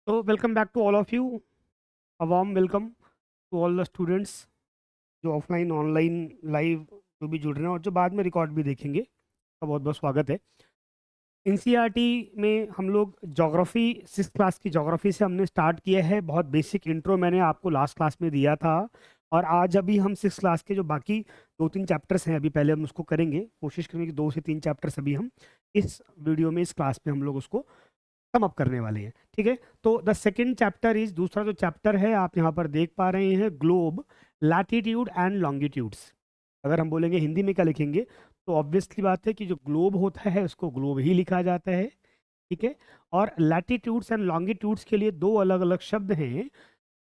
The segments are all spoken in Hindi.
So welcome back to all of you. A warm welcome to all the students जो ऑफलाइन ऑनलाइन लाइव जो भी जुड़ रहे हैं और जो बाद में रिकॉर्ड भी देखेंगे, का बहुत बहुत स्वागत है। एनसीईआरटी में हम लोग ज्योग्राफी 6th क्लास की ज्योग्राफी से हमने स्टार्ट किया है। बहुत बेसिक इंट्रो मैंने आपको लास्ट क्लास में दिया था और आज अभी हम 6th क्लास के जो बाकी 2-3 चैप्टर्स हैं अभी पहले हम उसको करेंगे। कोशिश करेंगे कि 2 से 3 चैप्टर्स अभी हम इस वीडियो में इस क्लास में हम लोग उसको सम अप करने वाले हैं। ठीक है, तो द सेकंड चैप्टर इज, दूसरा जो चैप्टर है आप यहाँ पर देख पा रहे हैं, ग्लोब, लैटिट्यूड एंड लॉन्गिट्यूड्स। अगर हम बोलेंगे हिंदी में क्या लिखेंगे तो ऑब्वियसली बात है कि जो ग्लोब होता है उसको ग्लोब ही लिखा जाता है। ठीक है, और लैटिट्यूड्स एंड लॉन्गिट्यूड्स के लिए दो अलग अलग शब्द हैं।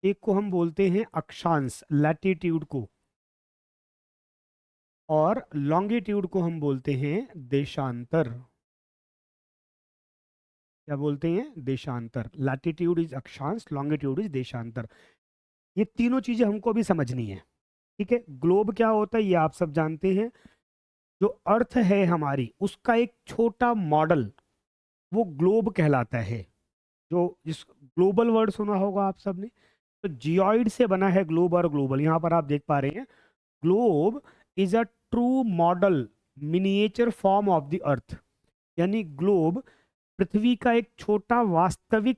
एक को हम बोलते हैं अक्षांश लैटिट्यूड को, और लॉन्गिट्यूड को हम बोलते हैं देशांतर। क्या बोलते हैं? देशांतर। लैटिट्यूड इज अक्षांश, लॉन्गिट्यूड इज देशांतर। ये तीनों चीजें हमको अभी समझनी है। ठीक है, ग्लोब क्या होता है ये आप सब जानते हैं। जो अर्थ है हमारी उसका एक छोटा मॉडल वो ग्लोब कहलाता है। जो जिस ग्लोबल वर्ड सुना होगा आप सब ने, तो जियोइड से बना है ग्लोब और ग्लोबल। यहाँ पर आप देख पा रहे हैं, globe is a true model miniature form of the earth. यानी ग्लोब पृथ्वी का एक छोटा वास्तविक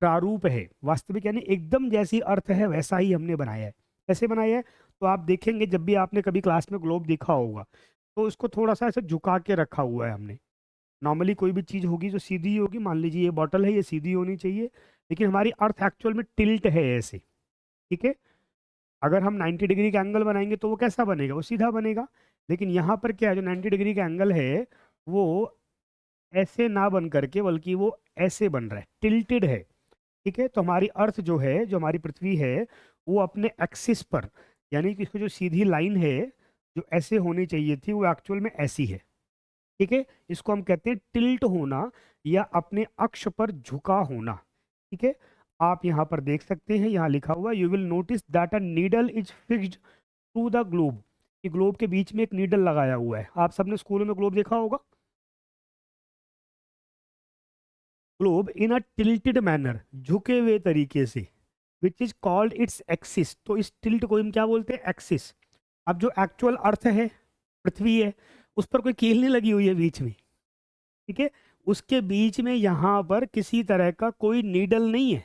प्रारूप है। वास्तविक यानी एकदम जैसी अर्थ है वैसा ही हमने बनाया है। कैसे बनाया है? तो आप देखेंगे जब भी आपने कभी क्लास में ग्लोब देखा होगा तो इसको थोड़ा सा ऐसे झुका के रखा हुआ है हमने। नॉर्मली कोई भी चीज़ होगी जो सीधी ही होगी, मान लीजिए ये बॉटल है, ये सीधी होनी चाहिए, लेकिन हमारी अर्थ एक्चुअल में टिल्ट है ऐसे। ठीक है, अगर हम 90 डिग्री का एंगल बनाएंगे तो वो कैसा बनेगा? वो सीधा बनेगा। लेकिन यहाँ पर क्या है, जो 90 डिग्री का एंगल है वो ऐसे ना बन करके बल्कि वो ऐसे बन रहा है, टिल्टेड है। ठीक है, तो हमारी अर्थ जो है, जो हमारी पृथ्वी है, वो अपने एक्सिस पर, यानी कि इसको जो सीधी लाइन है जो ऐसे होनी चाहिए थी वो एक्चुअल में ऐसी है। ठीक है, इसको हम कहते हैं टिल्ट होना या अपने अक्ष पर झुका होना। ठीक है, आप यहाँ पर देख सकते हैं, यहाँ लिखा हुआ, you will notice that a needle is fixed to the globe. कि ग्लोब के बीच में एक नीडल लगाया हुआ है। आप सबने स्कूल में ग्लोब देखा होगा। ग्लोब इन अ टिल्टेड मैनर, झुके हुए तरीके से, which is called its axis. तो इस टिल्ट को हम क्या बोलते हैं? एक्सिस। अब जो एक्चुअल अर्थ है, पृथ्वी है, उस पर कोई कील नहीं लगी हुई है बीच में। ठीक है, उसके बीच में यहाँ पर किसी तरह का कोई नीडल नहीं है।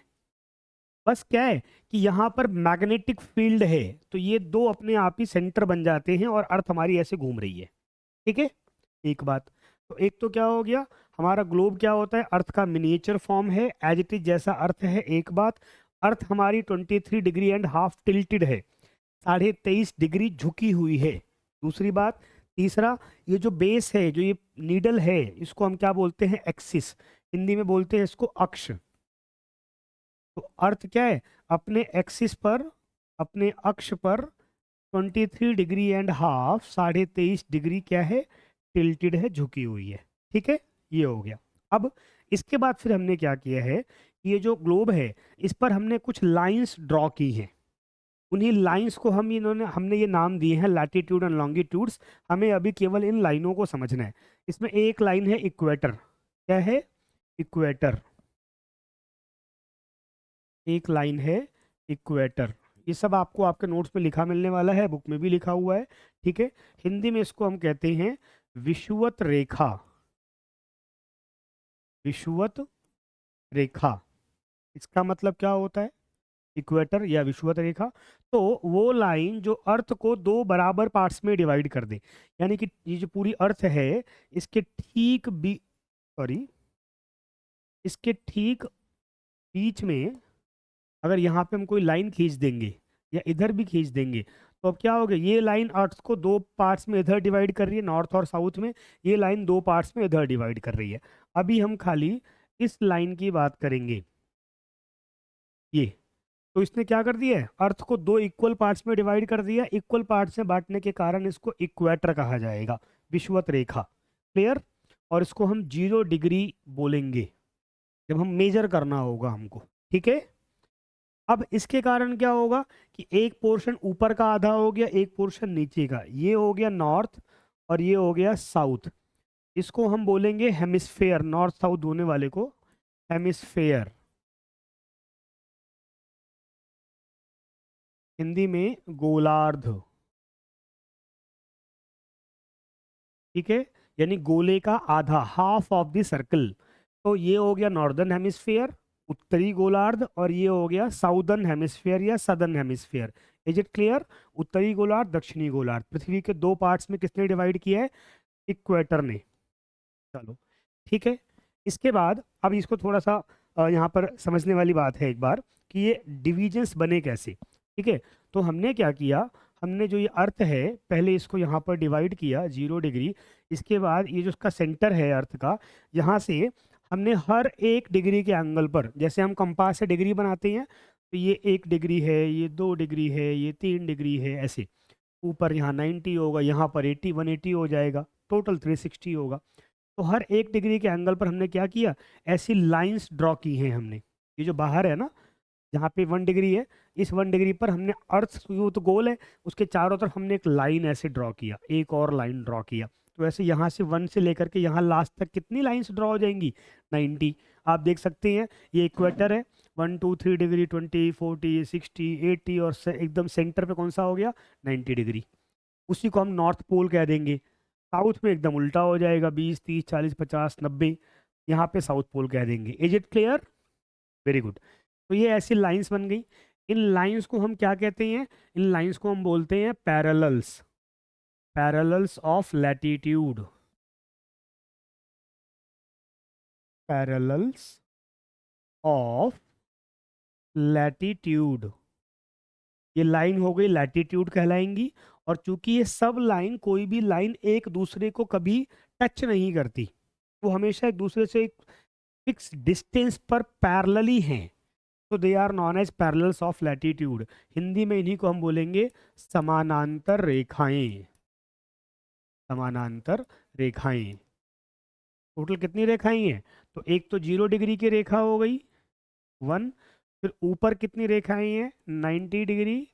बस क्या है कि यहाँ पर मैग्नेटिक फील्ड है, तो ये दो अपने आप ही सेंटर बन जाते हैं और अर्थ हमारी ऐसे घूम रही है। ठीक है, एक बात। तो एक तो क्या हो गया, हमारा ग्लोब क्या होता है? अर्थ का मिनिएचर फॉर्म है, एज इट इज जैसा अर्थ है। एक बात, अर्थ हमारी 23.5 डिग्री टिल्टेड है, 23.5 डिग्री झुकी हुई है। दूसरी बात, तीसरा, ये जो बेस है, जो ये नीडल है, इसको हम क्या बोलते हैं? एक्सिस। हिंदी में बोलते हैं इसको अक्ष। तो अर्थ क्या है? अपने एक्सिस पर, अपने अक्ष पर 23.5 डिग्री, 23.5 डिग्री क्या है? टिल्टेड है, झुकी हुई है। ठीक है, ये हो गया। अब इसके बाद फिर हमने क्या किया है, ये जो ग्लोब है इस पर हमने कुछ लाइंस ड्रॉ की हैं। उन्हीं लाइंस को हमने ये नाम दिए हैं लैटिट्यूड एंड लॉन्गिट्यूड्स। हमें अभी केवल इन लाइनों को समझना है। इसमें एक लाइन है इक्वेटर। क्या है? इक्वेटर। एक लाइन है इक्वेटर। ये सब आपको आपके नोट्स में लिखा मिलने वाला है, बुक में भी लिखा हुआ है। ठीक है, हिंदी में इसको हम कहते हैं विषुवत रेखा। विषुवत रेखा, इसका मतलब क्या होता है? इक्वेटर या विषुवत रेखा, तो वो लाइन जो अर्थ को दो बराबर पार्ट्स में डिवाइड कर दे। यानी कि ये जो पूरी अर्थ है, इसके ठीक बी सॉरी इसके ठीक बीच में अगर यहाँ पे हम कोई लाइन खींच देंगे या इधर भी खींच देंगे तो अब क्या होगा? ये लाइन अर्थ को दो पार्ट्स में इधर डिवाइड कर रही है, नॉर्थ और साउथ में। ये लाइन दो पार्ट्स में इधर डिवाइड कर रही है। अभी हम खाली इस लाइन की बात करेंगे। ये, तो इसने क्या कर दिया है? अर्थ को दो इक्वल पार्ट्स में डिवाइड कर दिया। इक्वल पार्ट्स में बांटने के कारण इसको इक्वेटर कहा जाएगा, विषुवत रेखा। क्लियर? और इसको हम 0 डिग्री बोलेंगे जब हम मेजर करना होगा हमको। ठीक है, अब इसके कारण क्या होगा कि एक पोर्शन ऊपर का आधा हो गया, एक पोर्शन नीचे का। ये हो गया नॉर्थ और ये हो गया साउथ। इसको हम बोलेंगे हेमिस्फेयर। नॉर्थ साउथ होने वाले को हेमिस्फेयर। हिंदी में गोलार्ध, ठीक है, यानी गोले का आधा, हाफ ऑफ द सर्कल। तो ये हो गया नॉर्दर्न हेमिस्फीयर, उत्तरी गोलार्ध, और ये हो गया साउदर्न हेमिस्फीयर या southern hemisphere. Is it clear? उत्तरी गोलार्ध, दक्षिणी गोलार्ध, पृथ्वी के दो पार्ट्स में किसने डिवाइड किया है? इक्वेटर ने। चलो ठीक है। इसके बाद अब इसको थोड़ा सा यहाँ पर समझने वाली बात है एक बार, कि ये डिविजन्स बने कैसे। ठीक है, तो हमने क्या किया, हमने जो ये अर्थ है पहले इसको यहाँ पर डिवाइड किया 0 डिग्री। इसके बाद ये जो उसका सेंटर है अर्थ का, यहाँ से हमने हर 1 डिग्री के एंगल पर, जैसे हम कंपास से डिग्री बनाते हैं, तो ये 1 डिग्री है, ये 2 डिग्री है, ये 3 डिग्री है, ऐसे ऊपर यहाँ 90 होगा, यहाँ पर 80 180 हो जाएगा, टोटल 360 होगा। तो हर 1 डिग्री के एंगल पर हमने क्या किया, ऐसी लाइंस ड्रॉ की हैं हमने। ये जो बाहर है ना, जहाँ पे 1 डिग्री है, इस 1 डिग्री पर हमने अर्थ, वो तो गोल है, उसके चारों तरफ हमने एक लाइन ऐसे ड्रॉ किया, एक और लाइन ड्रॉ किया। तो ऐसे यहाँ से 1 से लेकर के यहाँ लास्ट तक कितनी लाइंस ड्रॉ हो जाएंगी? 90। आप देख सकते हैं ये इक्वेटर है, 1 2 3 डिग्री, 20 40 60 80, और एकदम सेंटर पे कौन सा हो गया? 90 डिग्री। उसी को हम नॉर्थ पोल कह देंगे। साउथ में एकदम उल्टा हो जाएगा, 20 30 40 50 90, यहाँ पे साउथ पोल कह देंगे। Is it clear? Very good. तो ये ऐसी लाइंस बन गई। इन लाइंस को हम क्या कहते हैं? इन लाइंस को हम बोलते हैं parallels, parallels of latitude, parallels of latitude. ये लाइन हो गई लैटिट्यूड कहलाएंगी। और चूंकि ये सब लाइन, कोई भी लाइन एक दूसरे को कभी टच नहीं करती, वो हमेशा एक दूसरे से एक फिक्स डिस्टेंस पर पैरेलली हैं, तो they are known as parallels of latitude. Hindi में इन्हीं को हम बोलेंगे समानांतर रेखाएं, समानांतर रेखाएं। टोटल कितनी रेखाएं हैं? तो एक तो 0 डिग्री की रेखा हो गई 1, फिर ऊपर कितनी रेखाएं हैं? 90 डिग्री,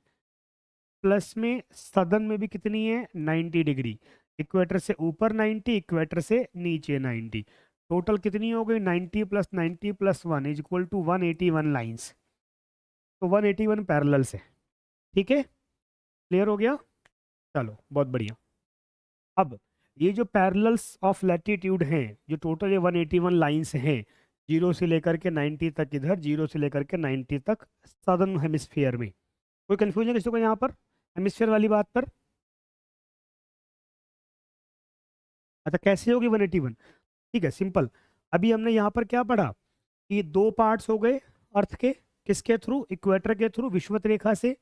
प्लस में सदन में भी कितनी है? 90 डिग्री। इक्वेटर से ऊपर 90, इक्वेटर से नीचे 90। टोटल कितनी हो गई? 90 plus 90 plus 1 is equal to 181 lines. तो 181 पैरेलल्स है। ठीक है, क्लियर हो गया? चलो बहुत बढ़िया। अब ये जो पैरेलल्स ऑफ लैटिट्यूड हैं, जो टोटल ये 181 लाइन्स हैं, 0 से लेकर के 90 तक इधर, 0 से लेकर के 90 तक सदर्न हेमिस्फीयर में। कोई कंफ्यूजन किसी को यहाँ पर हेमिस्फीयर वाली बात पर? अच्छा, कैसे होगी 181? ठीक है, सिंपल। अभी हमने यहाँ पर क्या पढ़ा कि दो पार्ट्स हो गए अर्थ के, किसके थ्रू? इक्वेटर के थ्रू, विषुवत रेखा से।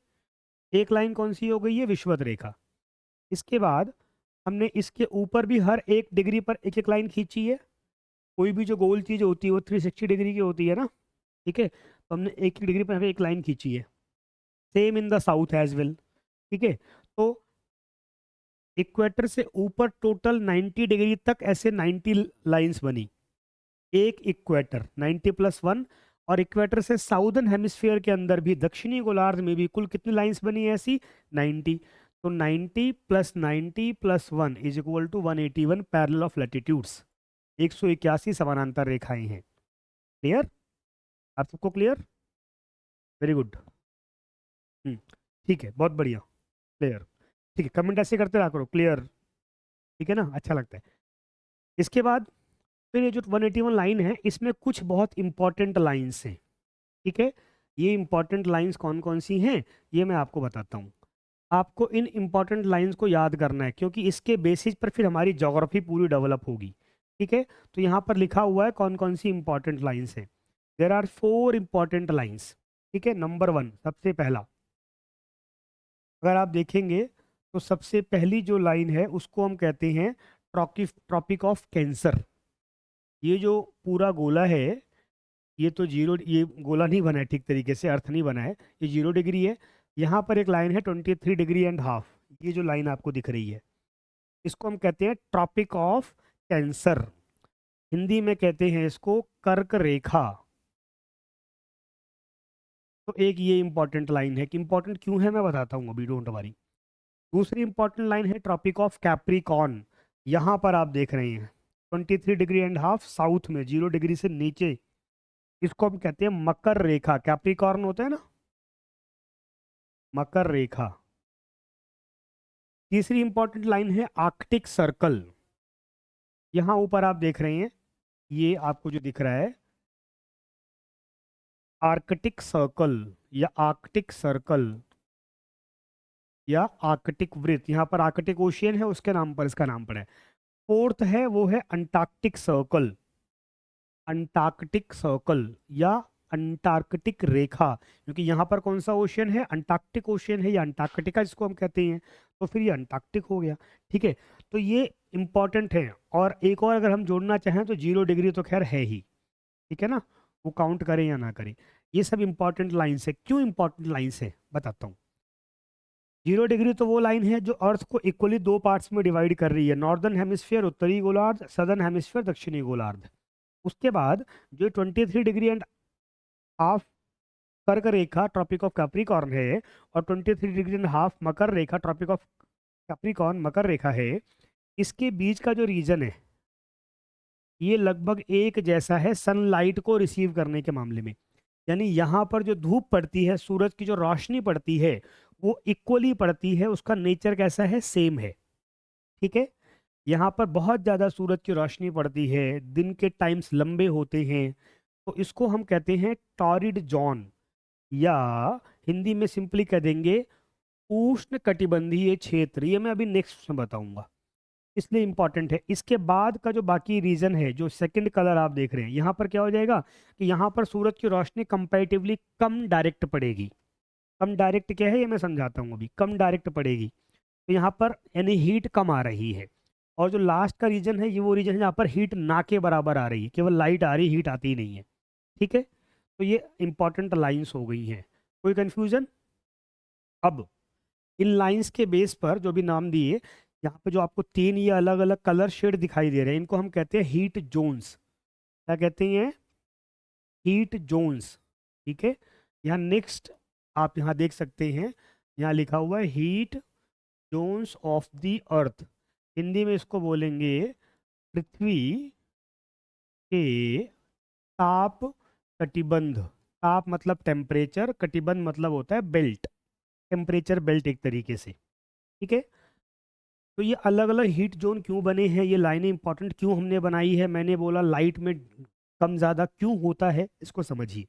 एक लाइन कौन सी हो गई है? विषुवत रेखा। इसके बाद हमने इसके ऊपर भी हर 1 डिग्री पर एक एक लाइन खींची है। कोई भी जो गोल चीज होती है वो 360 डिग्री की होती है ना, ठीक है, तो हमने एक एक डिग्री पर यहाँ पे एक लाइन खींची है। Same in the south as well. ठीक है, तो इक्वेटर से ऊपर टोटल 90 डिग्री तक ऐसे 90 लाइंस बनी। एक इक्वेटर 90 प्लस 1, और इक्वेटर से साउदर्न हेमिस्फीयर के अंदर भी, दक्षिणी गोलार्ध में भी कुल कितनी लाइंस बनी है ऐसी? 90। तो 90 plus 90 plus 1 is equal to 181 parallel of latitudes. 181 समानांतर रेखाएं हैं। क्लियर? आप सबको क्लियर? Very good. ठीक है, बहुत बढ़िया, क्लियर। ठीक है, कमेंट ऐसे करते रहा करो, क्लियर। ठीक है ना, अच्छा लगता है। इसके बाद फिर ये जो 181 लाइन है, इसमें कुछ बहुत इंपॉर्टेंट लाइंस हैं। ठीक है, ये इंपॉर्टेंट लाइंस कौन कौन सी हैं ये मैं आपको बताता हूँ। आपको इन इंपॉर्टेंट लाइंस को याद करना है, क्योंकि इसके बेसिस पर फिर हमारी ज्योग्राफी पूरी डेवलप होगी। ठीक है, तो यहाँ पर लिखा हुआ है कौन कौन सी इंपॉर्टेंट लाइंस हैं। There are 4 important lines. ठीक है, नंबर 1 सबसे पहला, अगर आप देखेंगे तो सबसे पहली जो लाइन है उसको हम कहते हैं ट्रॉपिक ऑफ कैंसर। ये जो पूरा गोला है, ये तो जीरो, ये गोला नहीं बना है ठीक तरीके से, अर्थ नहीं बना है, ये 0 डिग्री है। यहाँ पर एक लाइन है 23.5 डिग्री, ये जो लाइन आपको दिख रही है, इसको हम कहते हैं ट्रॉपिक ऑफ कैंसर। हिंदी में कहते हैं इसको कर्क रेखा। तो एक ये इंपॉर्टेंट लाइन है, कि इंपॉर्टेंट क्यों है मैं बताता हूँ अभी, डोंट वरी। दूसरी इंपॉर्टेंट लाइन है ट्रॉपिक ऑफ कैप्रिकॉर्न। यहाँ पर आप देख रहे हैं 23.5 डिग्री साउथ में, 0 डिग्री से नीचे, इसको हम कहते हैं मकर रेखा। कैप्रिकॉर्न होता है ना, मकर रेखा। तीसरी इंपॉर्टेंट लाइन है आर्कटिक सर्कल। यहाँ ऊपर आप देख रहे हैं, ये आपको जो दिख रहा है आर्कटिक सर्कल या आर्कटिक सर्कल या आर्कटिक वृत्त, यहाँ पर आर्कटिक ओशियन है उसके नाम पर इसका नाम पड़ा है। फोर्थ है वो है अंटार्कटिक सर्कल, अंटार्कटिक सर्कल या अंटार्कटिक रेखा, क्योंकि यहाँ पर कौन सा ओशियन है, अंटार्कटिक ओशियन है या अंटार्कटिका जिसको हम कहते हैं, तो फिर ये अंटार्कटिक हो गया। ठीक है, तो ये इंपॉर्टेंट है। और एक और अगर हम जोड़ना चाहें तो 0 डिग्री तो खैर है ही, ठीक है ना, वो काउंट करें या ना करें। ये सब इंपॉर्टेंट लाइन्स है। क्यों इंपॉर्टेंट लाइन्स है बताता हूँ। 0 डिग्री तो वो लाइन है जो अर्थ को इक्वली दो पार्ट्स में डिवाइड कर रही है, नॉर्दर्न हेमिस्फीयर उत्तरी गोलार्ध, सदर्न हेमिस्फीयर दक्षिणी गोलार्ध। उसके बाद जो 23.5 कर्क रेखा ट्रॉपिक ऑफ कैप्रिकॉर्न है और 23.5 मकर रेखा ट्रॉपिक ऑफ कैप्रिकॉर्न मकर रेखा है, इसके बीच का जो रीजन है ये लगभग एक जैसा है सनलाइट को रिसीव करने के मामले में। यानी यहाँ पर जो धूप पड़ती है, सूरज की जो रोशनी पड़ती है वो इक्वली पड़ती है, उसका नेचर कैसा है, सेम है। ठीक है, यहाँ पर बहुत ज़्यादा सूरज की रोशनी पड़ती है, दिन के टाइम्स लंबे होते हैं, तो इसको हम कहते हैं टॉरिड जोन, या हिंदी में सिंपली कह देंगे उष्ण कटिबंधीय क्षेत्र। ये मैं अभी नेक्स्ट में बताऊंगा, इसलिए इंपॉर्टेंट है। इसके बाद का जो बाकी रीजन है, जो सेकंड कलर आप देख रहे हैं, यहाँ पर क्या हो जाएगा कि यहाँ पर सूरज की रोशनी कंपैरेटिवली कम डायरेक्ट पड़ेगी। कम डायरेक्ट क्या है ये मैं समझाता हूँ अभी, कम डायरेक्ट पड़ेगी, तो यहाँ पर यानी हीट कम आ रही है। और जो लास्ट का रीजन है ये वो रीजन है जहाँ पर हीट ना के बराबर आ रही है, केवल लाइट आ रही, हीट आती नहीं है। ठीक है, तो ये इंपॉर्टेंट लाइंस हो गई हैं। कोई कंफ्यूजन? अब इन लाइंस के बेस पर जो भी नाम दिए, यहाँ पे जो आपको तीन ये अलग अलग कलर शेड दिखाई दे रहे हैं, इनको हम कहते हैं हीट जोन्स। क्या कहते हैं? Heat zones. ठीक है, यहाँ नेक्स्ट आप यहाँ देख सकते हैं, यहाँ लिखा हुआ है heat zones of the earth. Hindi में इसको बोलेंगे पृथ्वी के ताप कटिबंध। ताप मतलब टेम्परेचर, कटिबंध मतलब होता है बेल्ट, टेम्परेचर बेल्ट एक तरीके से। ठीक है, तो ये अलग अलग हीट जोन क्यों बने हैं, ये लाइनें इंपॉर्टेंट क्यों हमने बनाई है, मैंने बोला लाइट में कम ज़्यादा क्यों होता है, इसको समझिए।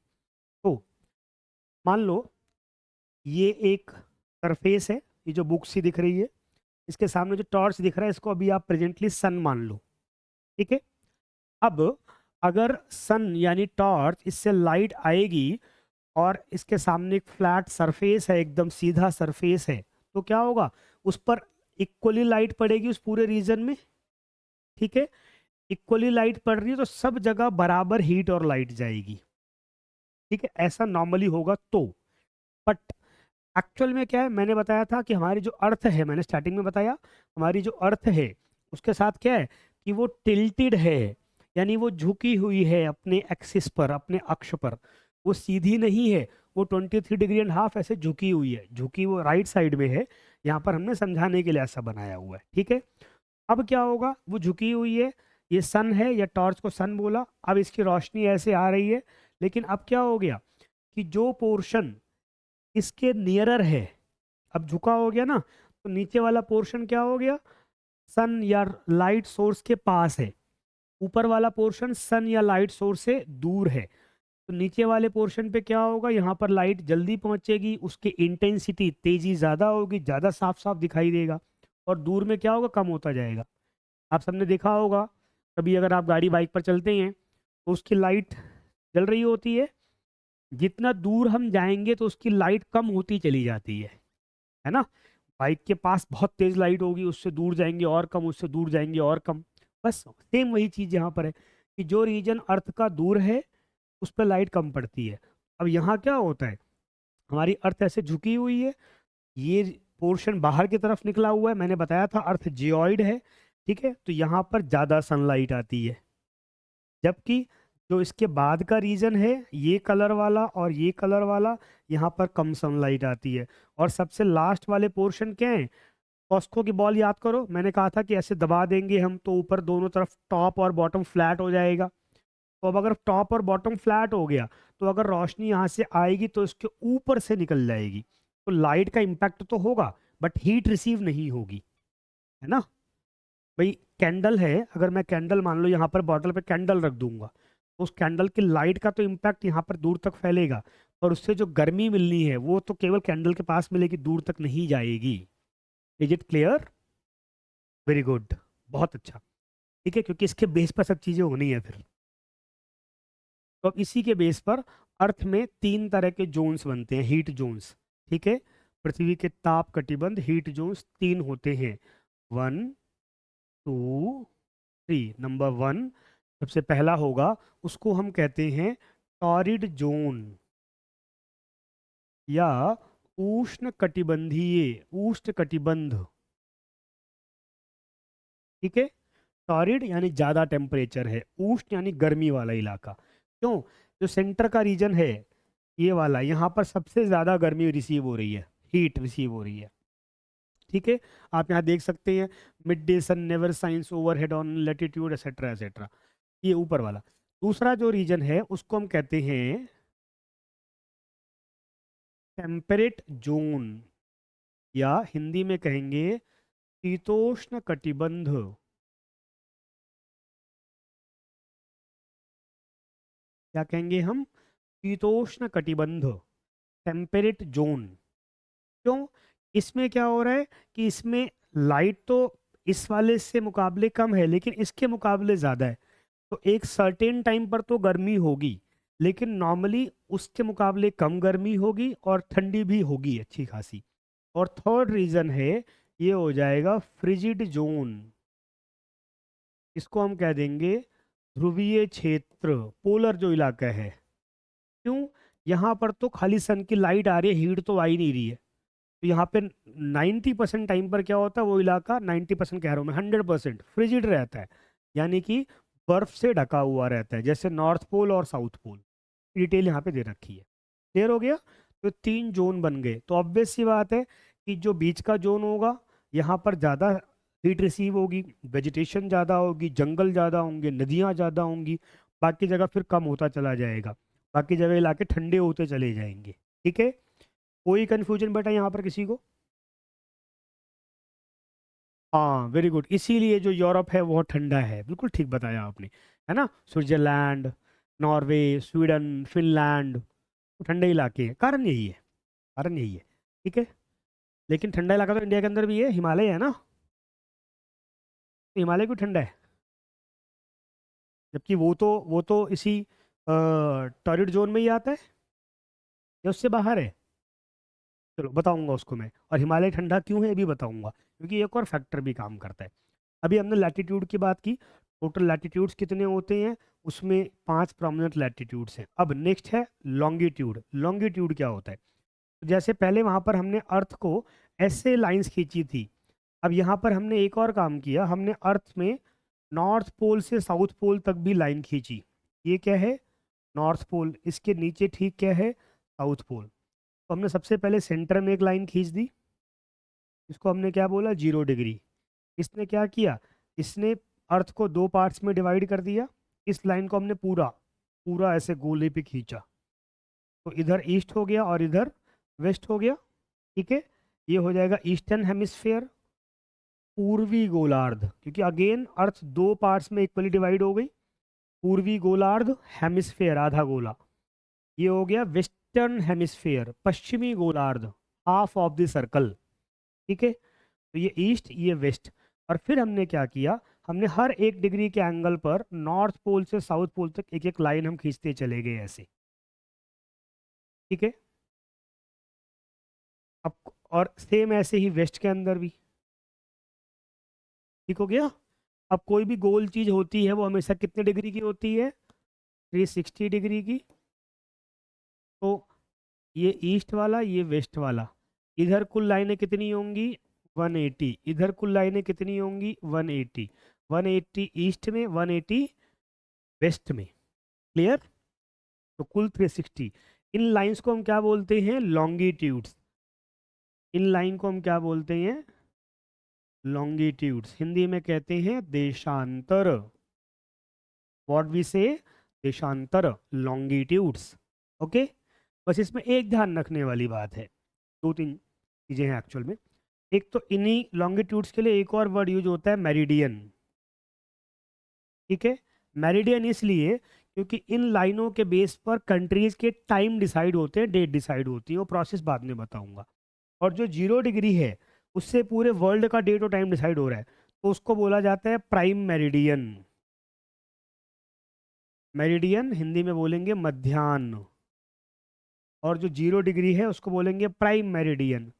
तो मान लो ये एक सरफेस है, ये जो बुक सी दिख रही है, इसके सामने जो टॉर्च दिख रहा है इसको अभी आप प्रेजेंटली सन मान लो। ठीक है, अब अगर सन यानी टॉर्च इससे लाइट आएगी और इसके सामने एक फ्लैट सरफेस है, एकदम सीधा सरफेस है, तो क्या होगा, उस पर इक्वली लाइट पड़ेगी उस पूरे रीजन में। ठीक है, इक्वली लाइट पड़ रही है तो सब जगह बराबर हीट और लाइट जाएगी। ठीक है, ऐसा नॉर्मली होगा। तो बट एक्चुअल में क्या है, मैंने बताया था कि हमारी जो अर्थ है, मैंने स्टार्टिंग में बताया हमारी जो अर्थ है उसके साथ क्या है कि वो टिल्टेड है, यानी वो झुकी हुई है अपने एक्सिस पर, अपने अक्ष पर, वो सीधी नहीं है। वो 23.5 ऐसे झुकी हुई है, झुकी वो राइट साइड में है। यहाँ पर हमने समझाने के लिए ऐसा बनाया हुआ है। ठीक है, अब क्या होगा, वो झुकी हुई है, ये सन है या टॉर्च को सन बोला, अब इसकी रोशनी ऐसे आ रही है, लेकिन अब क्या हो गया कि जो पोर्शन इसके नियरर है, अब झुका हो गया ना, तो नीचे वाला पोर्शन क्या हो गया, सन या लाइट सोर्स के पास है, ऊपर वाला पोर्शन सन या लाइट सोर्स से दूर है। तो नीचे वाले पोर्शन पे क्या होगा, यहाँ पर लाइट जल्दी पहुंचेगी, उसकी इंटेंसिटी तेजी ज़्यादा होगी, ज़्यादा साफ साफ दिखाई देगा, और दूर में क्या होगा, कम होता जाएगा। आप सबने देखा होगा, कभी अगर आप गाड़ी बाइक पर चलते हैं तो उसकी लाइट जल रही होती है, जितना दूर हम जाएंगे तो उसकी लाइट कम होती चली जाती है ना। बाइक के पास बहुत तेज लाइट होगी, उससे दूर जाएंगे और कम, उससे दूर जाएंगे और कम। बस सेम वही चीज़ यहाँ पर है कि जो रीजन अर्थ का दूर है उस पर लाइट कम पड़ती है। अब यहाँ क्या होता है, हमारी अर्थ ऐसे झुकी हुई है, ये पोर्शन बाहर की तरफ निकला हुआ है, मैंने बताया था अर्थ जियोइड है। ठीक है, तो यहाँ पर ज़्यादा सनलाइट आती है, जबकि जो इसके बाद का रीजन है ये कलर वाला और ये कलर वाला, यहाँ पर कम सनलाइट आती है। और सबसे लास्ट वाले पोर्शन क्या है, कॉस्को की बॉल याद करो, मैंने कहा था कि ऐसे दबा देंगे हम तो ऊपर दोनों तरफ टॉप और बॉटम फ्लैट हो जाएगा। तो अब अगर टॉप और बॉटम फ्लैट हो गया तो अगर रोशनी यहाँ से आएगी तो इसके ऊपर से निकल जाएगी, तो लाइट का इम्पैक्ट तो होगा बट हीट रिसीव नहीं होगी, है ना भाई। कैंडल है, अगर मैं कैंडल मान लो यहाँ पर बॉटल पे कैंडल रख दूंगा, तो उस कैंडल की लाइट का तो इम्पैक्ट यहाँ पर दूर तक फैलेगा, पर उससे जो गर्मी मिलनी है वो तो केवल कैंडल के पास मिलेगी, दूर तक नहीं जाएगी। Is it clear? Very good, बहुत अच्छा। ठीक है, क्योंकि इसके बेस पर सब चीजें होनी है फिर। तो अब इसी के बेस पर अर्थ में तीन तरह के जोन्स बनते हैं, हीट जोन्स। ठीक है, पृथ्वी के ताप कटिबंध हीट जोन्स तीन होते हैं। 1 2 3। नंबर 1 सबसे पहला होगा, उसको हम कहते हैं टॉरिड जोन या उष्ण कटिबंधीय, उष्ण कटिबंध। ठीक है, टॉरिड यानी ज्यादा टेम्परेचर है, उष्ण यानी गर्मी वाला इलाका। क्यों? जो सेंटर का रीजन है ये वाला, यहाँ पर सबसे ज्यादा गर्मी रिसीव हो रही है, हीट रिसीव हो रही है। ठीक है, आप यहाँ देख सकते हैं, midday sun never shines overhead on latitude et cetera et cetera, ये ऊपर वाला। दूसरा जो रीजन है उसको हम कहते हैं टेम्परेट जोन, या हिंदी में कहेंगे शीतोष्ण कटिबंध। क्या कहेंगे हम? शीतोष्ण कटिबंध, टेम्परेट जोन। क्यों? इसमें क्या हो रहा है कि इसमें लाइट तो इस वाले से मुकाबले कम है, लेकिन इसके मुकाबले ज़्यादा है। तो एक सर्टेन टाइम पर तो गर्मी होगी, लेकिन नॉर्मली उसके मुकाबले कम गर्मी होगी और ठंडी भी होगी अच्छी खासी। और थर्ड रीज़न है, ये हो जाएगा फ्रिजिड जोन। इसको हम कह देंगे ध्रुवीय क्षेत्र, पोलर जो इलाका है। क्यों? यहाँ पर तो खाली सन की लाइट आ रही है, हीट तो आ ही नहीं रही है। तो यहाँ पे 90% टाइम पर क्या होता है, वो इलाका 90% कह रहा हूँ मैं, 100% फ्रिजिड रहता है, यानी कि बर्फ से ढका हुआ रहता है, जैसे नॉर्थ पोल और साउथ पोल। डिटेल यहाँ पे दे रखी है। क्लियर हो गया? तो तीन जोन बन गए, तो ऑब्वियस सी बात है कि जो बीच का जोन होगा, यहाँ पर ज़्यादा हीट रिसीव होगी, वेजिटेशन ज़्यादा होगी, जंगल ज़्यादा होंगे, नदियाँ ज़्यादा होंगी। बाकी जगह फिर कम होता चला जाएगा, बाकी जगह इलाके ठंडे होते चले जाएंगे। ठीक है, कोई कंफ्यूजन बेटा यहाँ पर किसी को? हाँ वेरी गुड, इसीलिए जो यूरोप है वो ठंडा है, बिल्कुल ठीक बताया आपने, है ना। स्विट्जरलैंड, नॉर्वे, स्वीडन, फिनलैंड, तो ठंडे इलाके हैं, कारण यही है, कारण यही है। ठीक है, लेकिन ठंडा इलाका तो इंडिया के अंदर भी है, हिमालय है ना, तो हिमालय क्यों ठंडा है? जबकि वो तो इसी टॉरिड जोन में ही आता है, या उससे बाहर है? चलो बताऊंगा उसको मैं, और हिमालय ठंडा क्यों है ये भी बताऊंगा, क्योंकि एक और फैक्टर भी काम करता है। अभी हमने लैटिट्यूड की बात की, टोटल लैटिट्यूड्स कितने होते हैं, उसमें 5 प्रोमिनेंट लैटिट्यूड्स हैं। अब नेक्स्ट है लॉन्गिट्यूड। लॉन्गिट्यूड क्या होता है? तो जैसे पहले वहां पर हमने अर्थ को ऐसे लाइंस खींची थी, अब यहाँ पर हमने एक और काम किया, हमने अर्थ में नॉर्थ पोल से साउथ पोल तक भी लाइन खींची। ये क्या है? नॉर्थ पोल, इसके नीचे ठीक क्या है? South pole. तो हमने सबसे पहले सेंटर में एक लाइन खींच दी, इसको हमने क्या बोला? 0 डिग्री। इसने क्या किया? इसने अर्थ को दो पार्ट्स में डिवाइड कर दिया, इस लाइन को हमने पूरा पूरा ऐसे गोले पे खींचा, तो इधर ईस्ट हो गया और इधर वेस्ट हो गया। ठीक है, ये हो जाएगा ईस्टर्न हेमिस्फेयर, पूर्वी गोलार्ध, क्योंकि अगेन अर्थ दो पार्ट्स में इक्वली डिवाइड हो गई। पूर्वी गोलार्ध, हेमिस्फेयर आधा गोला। ये हो गया वेस्टर्न हेमिस्फेयर, पश्चिमी गोलार्ध, हाफ ऑफ द सर्कल। ठीक है, तो ये ईस्ट ये वेस्ट। और फिर हमने क्या किया, हमने हर 1 डिग्री के एंगल पर नॉर्थ पोल से साउथ पोल तक एक एक लाइन हम खींचते चले गए ऐसे। ठीक है, अब और सेम ऐसे ही वेस्ट के अंदर भी। ठीक हो गया? अब कोई भी गोल चीज होती है वो हमेशा कितने डिग्री की होती है? 360 डिग्री की। तो ये ईस्ट वाला, ये वेस्ट वाला, इधर कुल लाइनें कितनी होंगी? 180। इधर कुल लाइनें कितनी होंगी? 180। 180 ईस्ट में, 180 वेस्ट में। क्लियर? तो कुल 360। इन लाइंस को हम क्या बोलते हैं? लॉन्गिट्यूड्स। इन लाइन को हम क्या बोलते हैं? लॉन्गिट्यूड्स। हिंदी में कहते हैं देशांतर। व्हाट वी से? देशांतर, लॉन्गिट्यूड्स। ओके, बस इसमें एक ध्यान रखने वाली बात है, दो तीन चीज़ें हैं एक्चुअल में। एक तो इन्हीं लॉन्गिट्यूड्स के लिए एक और वर्ड यूज होता है, मेरिडियन। ठीक है, मेरिडियन इसलिए क्योंकि इन लाइनों के बेस पर कंट्रीज के टाइम डिसाइड होते हैं, डेट डिसाइड होती है, वो प्रोसेस बाद में बताऊंगा। और जो 0 डिग्री है उससे पूरे वर्ल्ड का डेट और टाइम डिसाइड हो रहा है, तो उसको बोला जाता है प्राइम मेरिडियन। मेरिडियन हिंदी में बोलेंगे मध्याह्न। और जो 0 डिग्री है उसको बोलेंगे प्राइम मेरिडियन,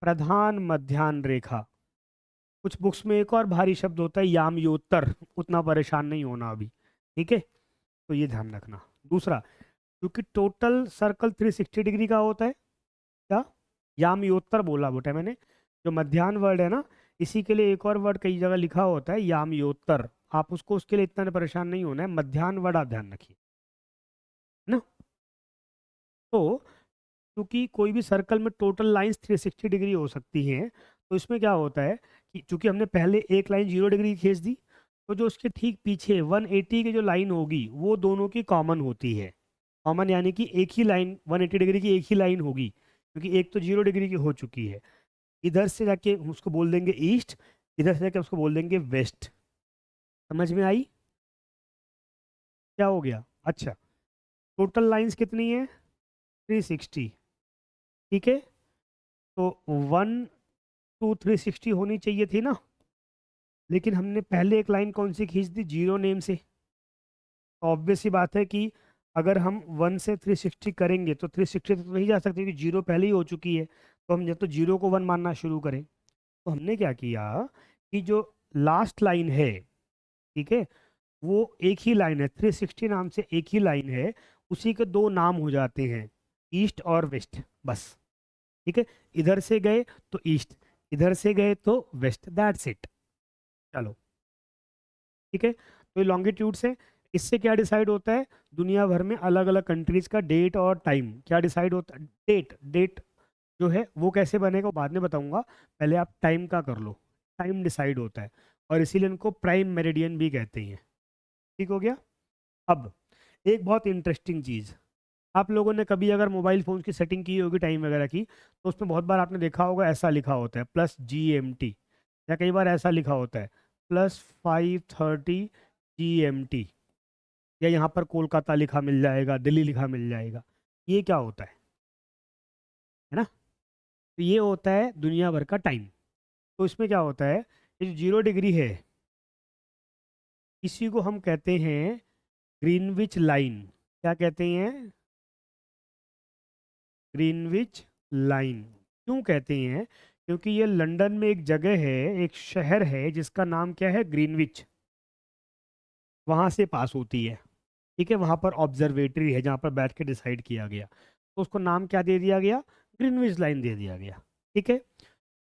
प्रधान मध्याह्न रेखा। कुछ बुक्स में एक और भारी शब्द होता है यामयोत्तर, उतना परेशान नहीं होना अभी। ठीक है, तो ये ध्यान रखना। दूसरा, क्योंकि टोटल सर्कल 360 डिग्री का होता है, क्या यामयोत्तर बोला बेटा मैंने, जो मध्याह्न वर्ड है ना, इसी के लिए एक और वर्ड कई जगह लिखा होता है यामयोत्तर। आप उसको, उसके लिए इतना परेशान नहीं होना है, मध्याह्न वर्ड आप ध्यान रखिए ना। तो क्योंकि कोई भी सर्कल में टोटल लाइंस 360 डिग्री हो सकती हैं, तो इसमें क्या होता है कि चूंकि हमने पहले एक लाइन 0 डिग्री खींच दी, तो जो उसके ठीक पीछे 180 की जो लाइन होगी वो दोनों की कॉमन होती है। कॉमन यानी कि एक ही लाइन 180 डिग्री की, एक ही लाइन होगी, क्योंकि एक तो 0 डिग्री की हो चुकी है। इधर से जाके उसको बोल देंगे ईस्ट, इधर से जाके उसको बोल देंगे वेस्ट। समझ में आई? क्या हो गया? अच्छा, टोटल लाइंस कितनी है? 360। ठीक है, तो 1 2 360 होनी चाहिए थी ना, लेकिन हमने पहले एक लाइन कौन सी खींच दी? 0 नेम से। ऑब्वियस सी बात है कि अगर हम 1 से 360 करेंगे तो 360 तक तो नहीं जा सकते, क्योंकि 0 पहले ही हो चुकी है। तो हम जब तो 0 को 1 मानना शुरू करें, तो हमने क्या किया कि जो लास्ट लाइन है, ठीक है, वो एक ही लाइन है, 360 नाम से एक ही लाइन है, उसी के दो नाम हो जाते हैं, ईस्ट और वेस्ट, बस। ठीक है, इधर से गए तो ईस्ट, इधर से गए तो वेस्ट, दैट्स इट। चलो, ठीक है, तो ये लॉन्गिट्यूड्स है। इससे क्या डिसाइड होता है? दुनिया भर में अलग अलग कंट्रीज का डेट और टाइम क्या डिसाइड होता है? डेट, डेट जो है वो कैसे बनेगा वो बाद में बताऊंगा, पहले आप टाइम का कर लो। टाइम डिसाइड होता है, और इसीलिए इनको प्राइम मेरिडियन भी कहते हैं। ठीक हो गया? अब एक बहुत इंटरेस्टिंग चीज़, आप लोगों ने कभी अगर मोबाइल फ़ोन की सेटिंग की होगी टाइम वगैरह की, तो उसमें बहुत बार आपने देखा होगा ऐसा लिखा होता है +GMT, या कई बार ऐसा लिखा होता है +5:30 GMT, या यहाँ पर कोलकाता लिखा मिल जाएगा, दिल्ली लिखा मिल जाएगा। ये क्या होता है ना? तो ये होता है दुनिया भर का टाइम। तो इसमें क्या होता है, ये जो 0 डिग्री है, इसी को हम कहते हैं ग्रीनविच लाइन। क्या कहते हैं? Greenwich line. क्यों कहते हैं? क्योंकि ये लंदन में एक जगह है, एक शहर है जिसका नाम क्या है? ग्रीनविच। वहाँ से पास होती है। ठीक है, वहाँ पर ऑब्जर्वेटरी है जहाँ पर बैठ के डिसाइड किया गया, तो उसको नाम क्या दे दिया गया? ग्रीनविच लाइन दे दिया गया। ठीक है,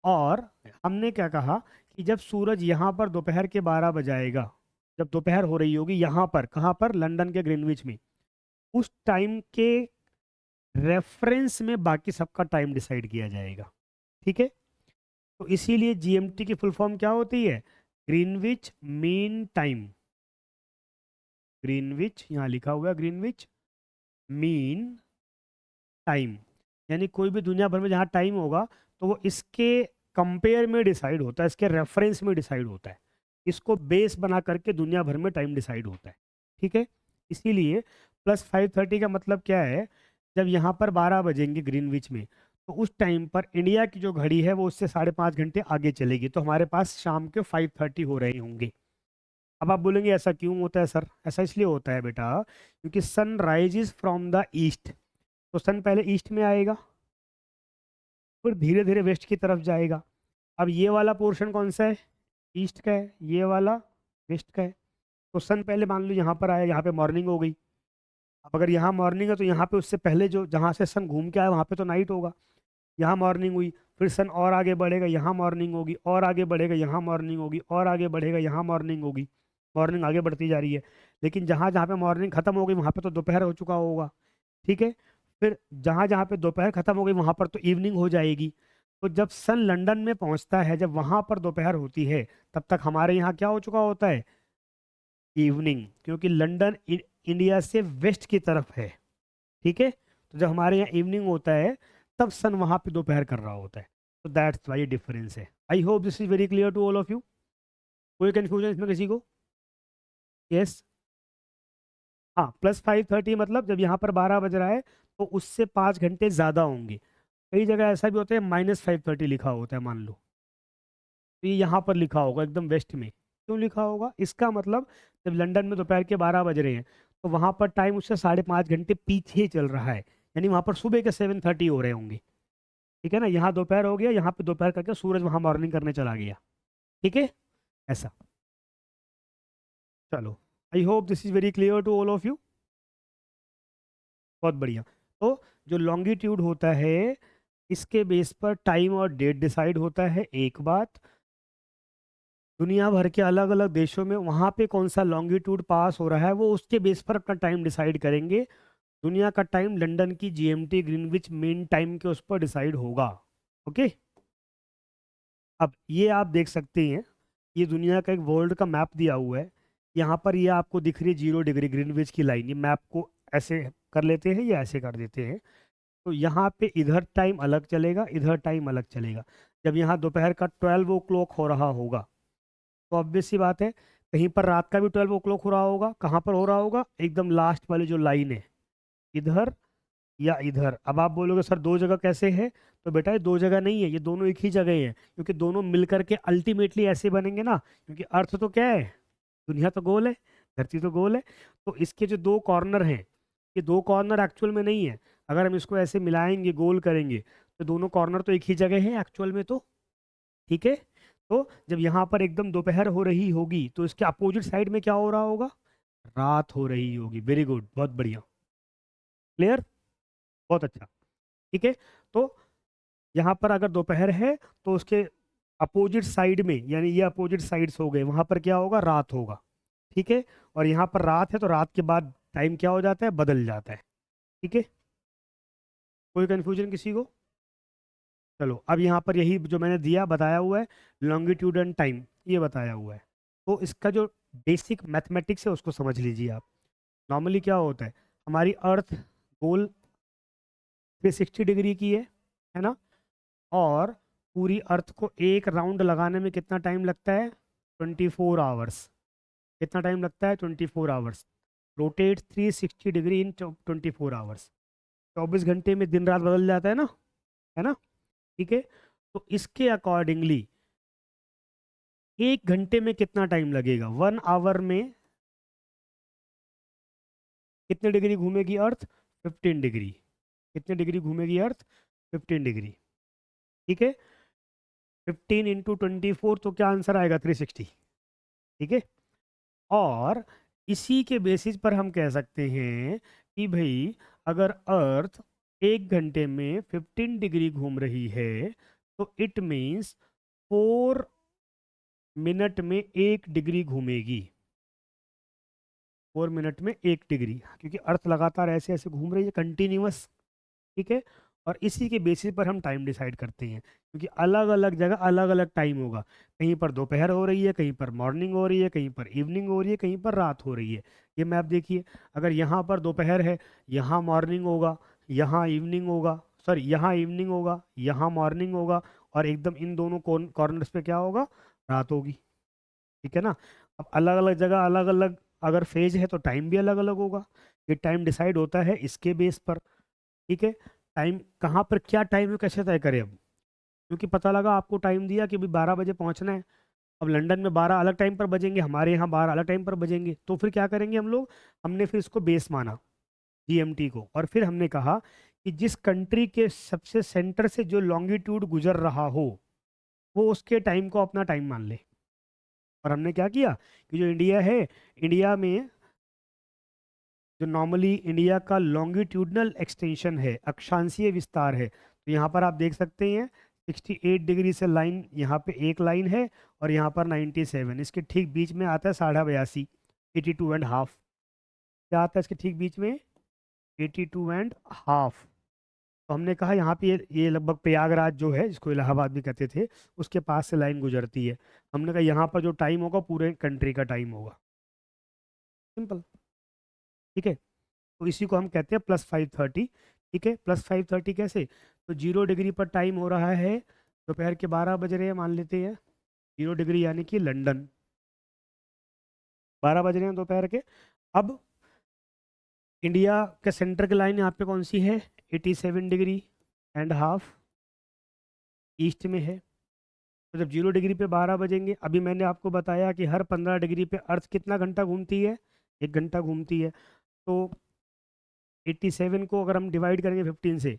और हमने क्या कहा कि जब सूरज यहाँ पर दोपहर के 12 बजाएगा, जब दोपहर हो रही होगी यहाँ पर, कहाँ पर? लंदन के ग्रीनविच में, उस टाइम के रेफरेंस में बाकी सबका टाइम डिसाइड किया जाएगा। ठीक है, तो इसीलिए जीएमटी की फुल फॉर्म क्या होती है? Greenwich mean time. ग्रीनविच यहाँ लिखा हुआ है, ग्रीनविच मीन टाइम, यानी कोई भी दुनिया भर में जहाँ टाइम होगा, तो वो इसके कंपेयर में डिसाइड होता है, इसके रेफरेंस में डिसाइड होता है, इसको बेस बना करके दुनिया भर में टाइम डिसाइड होता है। ठीक है, इसीलिए +5:30 का मतलब क्या है? जब यहाँ पर 12 बजेंगे ग्रीनविच में, तो उस टाइम पर इंडिया की जो घड़ी है वो उससे 5.5 घंटे आगे चलेगी, तो हमारे पास शाम के 5:30 हो रहे होंगे। अब आप बोलेंगे ऐसा क्यों होता है सर? ऐसा इसलिए होता है बेटा, क्योंकि sun rises from the east, तो सन पहले ईस्ट में आएगा, फिर धीरे धीरे वेस्ट की तरफ जाएगा। अब ये वाला पोर्शन कौन सा है? ईस्ट का है, ये वाला वेस्ट का है। तो सन पहले मान लो यहाँ पर आया, यहाँ पे मॉर्निंग हो गई। अब अगर यहाँ मॉर्निंग है तो यहाँ पे उससे पहले जो जहाँ से सन घूम के आया वहाँ पे तो नाइट होगा। यहाँ मॉर्निंग हुई, फिर सन और आगे बढ़ेगा, यहाँ मॉर्निंग होगी, और आगे बढ़ेगा, यहाँ मॉर्निंग होगी, और आगे बढ़ेगा, यहाँ मॉर्निंग होगी। मॉर्निंग आगे बढ़ती जा रही है, लेकिन जहाँ जहाँ पे मॉर्निंग खत्म हो गई वहाँ पे तो दोपहर हो चुका होगा। ठीक है, फिर जहाँ जहाँ पे दोपहर खत्म हो गई वहाँ पर तो इवनिंग हो जाएगी। तो जब सन लंदन में पहुँचता है, जब वहाँ पर दोपहर होती है, तब तक हमारे यहाँ क्या हो चुका होता है? इवनिंग, क्योंकि लंदन इंडिया से वेस्ट की तरफ है। ठीक है, तो जब हमारे यहाँ इवनिंग होता है, तब सन वहाँ पे दोपहर कर रहा होता है। तो दैट्स वाई डिफरेंस है। I hope this is very clear to all of you. कोई कंफ्यूजन इसमें किसी को? यस। हाँ, +5:30 मतलब जब यहाँ पर 12 बज रहा है तो उससे 5 घंटे ज़्यादा होंगे। कई जगह ऐसा भी होता है -5:30 लिखा होता है मान लो, तो ये यहाँ पर लिखा होगा एकदम वेस्ट में। क्यों लिखा होगा? इसका मतलब जब लंदन में दोपहर के 12 बज रहे हैं तो वहाँ पर टाइम उससे 5.5 घंटे पीछे चल रहा है, यानी वहाँ पर सुबह के 7:30 हो रहे होंगे। ठीक है ना, यहाँ दोपहर हो गया, यहाँ पे दोपहर करके सूरज वहाँ मॉर्निंग करने चला गया। ठीक है, ऐसा। चलो, I hope this is very clear to all of you. बहुत बढ़िया। तो जो लॉन्गिट्यूड होता है इसके बेस पर टाइम और डेट डिसाइड होता है, एक बात। दुनिया भर के अलग अलग देशों में वहाँ पे कौन सा लॉन्गिट्यूड पास हो रहा है वो उसके बेस पर अपना टाइम डिसाइड करेंगे। दुनिया का टाइम लंदन की जीएमटी ग्रीनविच मेन टाइम के उस पर डिसाइड होगा। ओके, अब ये आप देख सकते हैं, ये दुनिया का एक वर्ल्ड का मैप दिया हुआ है। यहाँ पर ये आपको दिख रही है 0 डिग्री ग्रीनविच की लाइन। ये मैप को ऐसे कर लेते हैं या ऐसे कर देते हैं, तो यहाँ पे इधर टाइम अलग चलेगा, इधर टाइम अलग चलेगा। जब यहाँ दोपहर का 12 o'clock हो रहा होगा तो ऑब्वियस सी बात है कहीं पर रात का भी 12 o'clock हो रहा होगा। कहाँ पर हो रहा होगा? एकदम लास्ट वाली जो लाइन है, इधर या इधर। अब आप बोलोगे सर दो जगह कैसे है? तो बेटा ये दो जगह नहीं है, ये दोनों एक ही जगह है, क्योंकि दोनों मिलकर के अल्टीमेटली ऐसे बनेंगे ना। क्योंकि अर्थ तो क्या है? दुनिया तो गोल है, धरती तो गोल है। तो इसके जो दो कॉर्नर हैं, ये दो कॉर्नर एक्चुअल में नहीं है। अगर हम इसको ऐसे मिलाएंगे, गोल करेंगे, तो दोनों कॉर्नर तो एक ही जगह है एक्चुअल में तो। ठीक है, तो जब यहाँ पर एकदम दोपहर हो रही होगी तो इसके अपोजिट साइड में क्या हो रहा होगा? रात हो रही होगी। वेरी गुड, बहुत बढ़िया, क्लियर, बहुत अच्छा। ठीक है, तो यहाँ पर अगर दोपहर है तो उसके अपोजिट साइड में, यानी ये अपोजिट साइड्स हो गए, वहां पर क्या होगा? रात होगा। ठीक है, और यहाँ पर रात है तो रात के बाद टाइम क्या हो जाता है? बदल जाता है। ठीक है, कोई कंफ्यूजन किसी को? चलो, अब यहाँ पर यही जो मैंने दिया बताया हुआ है, लॉन्गिट्यूड एंड टाइम, ये बताया हुआ है। तो इसका जो बेसिक मैथमेटिक्स है उसको समझ लीजिए आप। नॉर्मली क्या होता है, हमारी अर्थ गोल 360 डिग्री की है ना? और पूरी अर्थ को एक राउंड लगाने में कितना टाइम लगता है? 24 आवर्स। कितना टाइम लगता है? 24 hours. Rotate 360 degree in 24 hours. 24 घंटे में दिन रात बदल जाता है ना? ठीक है, तो इसके अकॉर्डिंगली 1 घंटे में कितना टाइम लगेगा? 1 आवर में कितने डिग्री घूमेगी अर्थ? 15 डिग्री। कितने डिग्री घूमेगी अर्थ? 15 डिग्री। ठीक है, 15 × 24, तो क्या आंसर आएगा? 360। ठीक है, और इसी के बेसिस पर हम कह सकते हैं कि भाई अगर अर्थ 1 घंटे में 15 डिग्री घूम रही है तो इट मीन्स 4 मिनट में 1 डिग्री घूमेगी। 4 मिनट में 1 डिग्री, क्योंकि अर्थ लगातार ऐसे ऐसे घूम रही है, कंटिन्यूअस। ठीक है, और इसी के बेसिस पर हम टाइम डिसाइड करते हैं, क्योंकि अलग अलग जगह अलग अलग टाइम होगा। कहीं पर दोपहर हो रही है, कहीं पर मॉर्निंग हो रही है, कहीं पर इवनिंग हो रही है, कहीं पर रात हो रही है। ये मैप देखिए, अगर यहाँ पर दोपहर है, यहाँ मॉर्निंग होगा, यहाँ इवनिंग होगा, सॉरी यहाँ इवनिंग होगा, यहाँ मॉर्निंग होगा, और एकदम इन दोनों कॉर्नर्स पे क्या होगा? रात होगी। ठीक है ना? अब अलग अलग जगह अलग अलग अगर फेज है तो टाइम भी अलग अलग होगा। ये टाइम डिसाइड होता है इसके बेस पर। ठीक है, टाइम कहाँ पर क्या टाइम है कैसे तय करें अब? क्योंकि पता लगा आपको टाइम दिया कि भाई 12 बजे पहुंचना है। अब लंदन में 12 अलग टाइम पर बजेंगे, हमारे यहाँ 12 अलग टाइम पर बजेंगे, तो फिर क्या करेंगे हम लोग? हमने फिर इसको बेस माना, जीएमटी को, और फिर हमने कहा कि जिस कंट्री के सबसे सेंटर से जो लॉन्गिट्यूड गुजर रहा हो वो उसके टाइम को अपना टाइम मान ले। और हमने क्या किया कि जो इंडिया है, इंडिया में जो नॉर्मली इंडिया का लॉन्गिट्यूडनल एक्सटेंशन है, अक्षांशीय विस्तार है, तो यहाँ पर आप देख सकते हैं 68 डिग्री से लाइन, यहाँ पे एक लाइन है, और यहाँ पर 97, इसके ठीक बीच में आता है 82.5, 82.5। क्या आता है इसके ठीक बीच में? 82.5। तो हमने कहा यहाँ पे ये लगभग प्रयागराज जो है, जिसको इलाहाबाद भी कहते थे, उसके पास से लाइन गुजरती है। हमने कहा यहाँ पर जो टाइम होगा पूरे कंट्री का टाइम होगा। सिंपल। ठीक है, तो इसी को हम कहते हैं +5:30, ठीक है, +5:30 कैसे, तो 0 डिग्री पर टाइम हो रहा है, दोपहर के 12 बज रहे हैं मान लेते हैं, 0 डिग्री यानी कि लंदन 12 बज रहे हैं दोपहर के। अब इंडिया के सेंटर की लाइन यहाँ पे कौन सी है, 87.5 डिग्री ईस्ट में है। तो जब 0 डिग्री पे 12 बजेंगे, अभी मैंने आपको बताया कि हर 15 डिग्री पे अर्थ कितना घंटा घूमती है, 1 घंटा घूमती है। तो 87 को अगर हम डिवाइड करेंगे 15 से,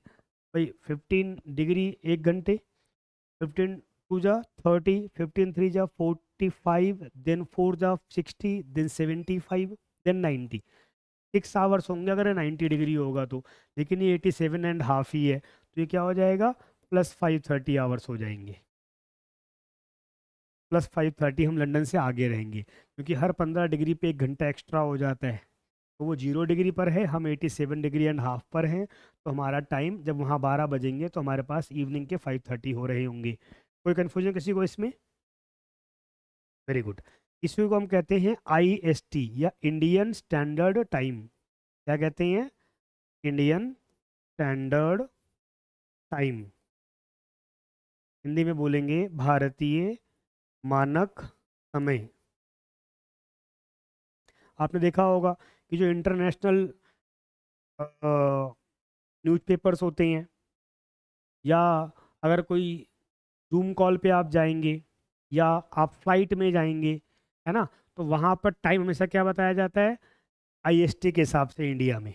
भाई 15 डिग्री 1 घंटे, 15 2 जा 30, 15 3 जा 45, देन 4 जा 60, देन 75, देन 90, 6 आवर्स होंगे अगर 90 डिग्री होगा तो, लेकिन ये 87.5 ही है, तो ये क्या हो जाएगा, +5:30 आवर्स हो जाएंगे। +5:30 हम लंदन से आगे रहेंगे, क्योंकि हर 15 डिग्री पे 1 घंटा एक्स्ट्रा हो जाता है। तो वो 0 डिग्री पर है, हम 87.5 डिग्री पर हैं, तो हमारा टाइम जब वहाँ 12 बजेंगे तो हमारे पास इवनिंग के 5:30 हो रहे होंगे। कोई कन्फ्यूजन किसी को इसमें? Very good. इसी को हम कहते हैं IST या इंडियन स्टैंडर्ड टाइम। क्या कहते हैं? Indian standard time. हिंदी में बोलेंगे भारतीय मानक समय। आपने देखा होगा कि जो इंटरनेशनल न्यूज़पेपर्स होते हैं, या अगर कोई जूम कॉल पे आप जाएंगे, या आप फ्लाइट में जाएंगे, है ना, तो वहाँ पर टाइम हमेशा क्या बताया जाता है, IST के हिसाब से इंडिया में।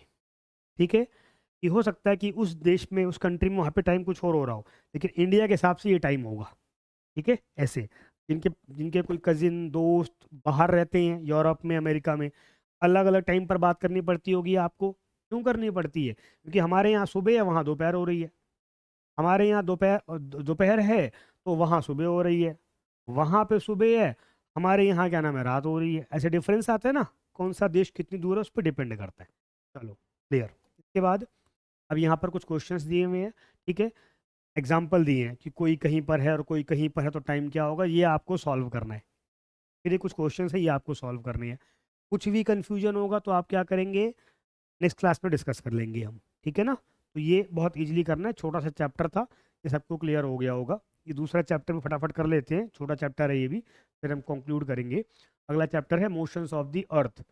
ठीक है, कि हो सकता है कि उस देश में, उस कंट्री में वहाँ पे टाइम कुछ और हो रहा हो, लेकिन इंडिया के हिसाब से ये टाइम होगा। ठीक है, ऐसे जिनके जिनके कोई कजिन दोस्त बाहर रहते हैं, यूरोप में, अमेरिका में, अलग अलग टाइम पर बात करनी पड़ती होगी आपको। क्यों करनी पड़ती है? क्योंकि हमारे यहाँ सुबह है, वहाँ दोपहर हो रही है। हमारे यहाँ दोपहर दोपहर है, तो वहाँ सुबह हो रही है। वहाँ पे सुबह है, हमारे यहाँ क्या नाम है, रात हो रही है। ऐसे डिफरेंस आते हैं ना, कौन सा देश कितनी दूर है उस पर डिपेंड करता है। चलो, क्लियर। इसके बाद अब यहाँ पर कुछ क्वेश्चंस दिए हुए हैं। ठीक है, एग्जाम्पल दिए हैं कि कोई कहीं पर है और कोई कहीं पर है, तो टाइम क्या होगा, ये आपको सॉल्व करना है। फिर ये कुछ क्वेश्चन है, ये आपको सॉल्व करने हैं। कुछ भी कंफ्यूजन होगा तो आप क्या करेंगे, नेक्स्ट क्लास में डिस्कस कर लेंगे हम। ठीक है ना, तो ये बहुत इजीली करना है, छोटा सा चैप्टर था, ये सबको क्लियर हो गया होगा। ये दूसरा चैप्टर में फटाफट कर लेते हैं, छोटा चैप्टर है ये भी, फिर हम कंक्लूड करेंगे। अगला चैप्टर है मोशंस ऑफ द अर्थ,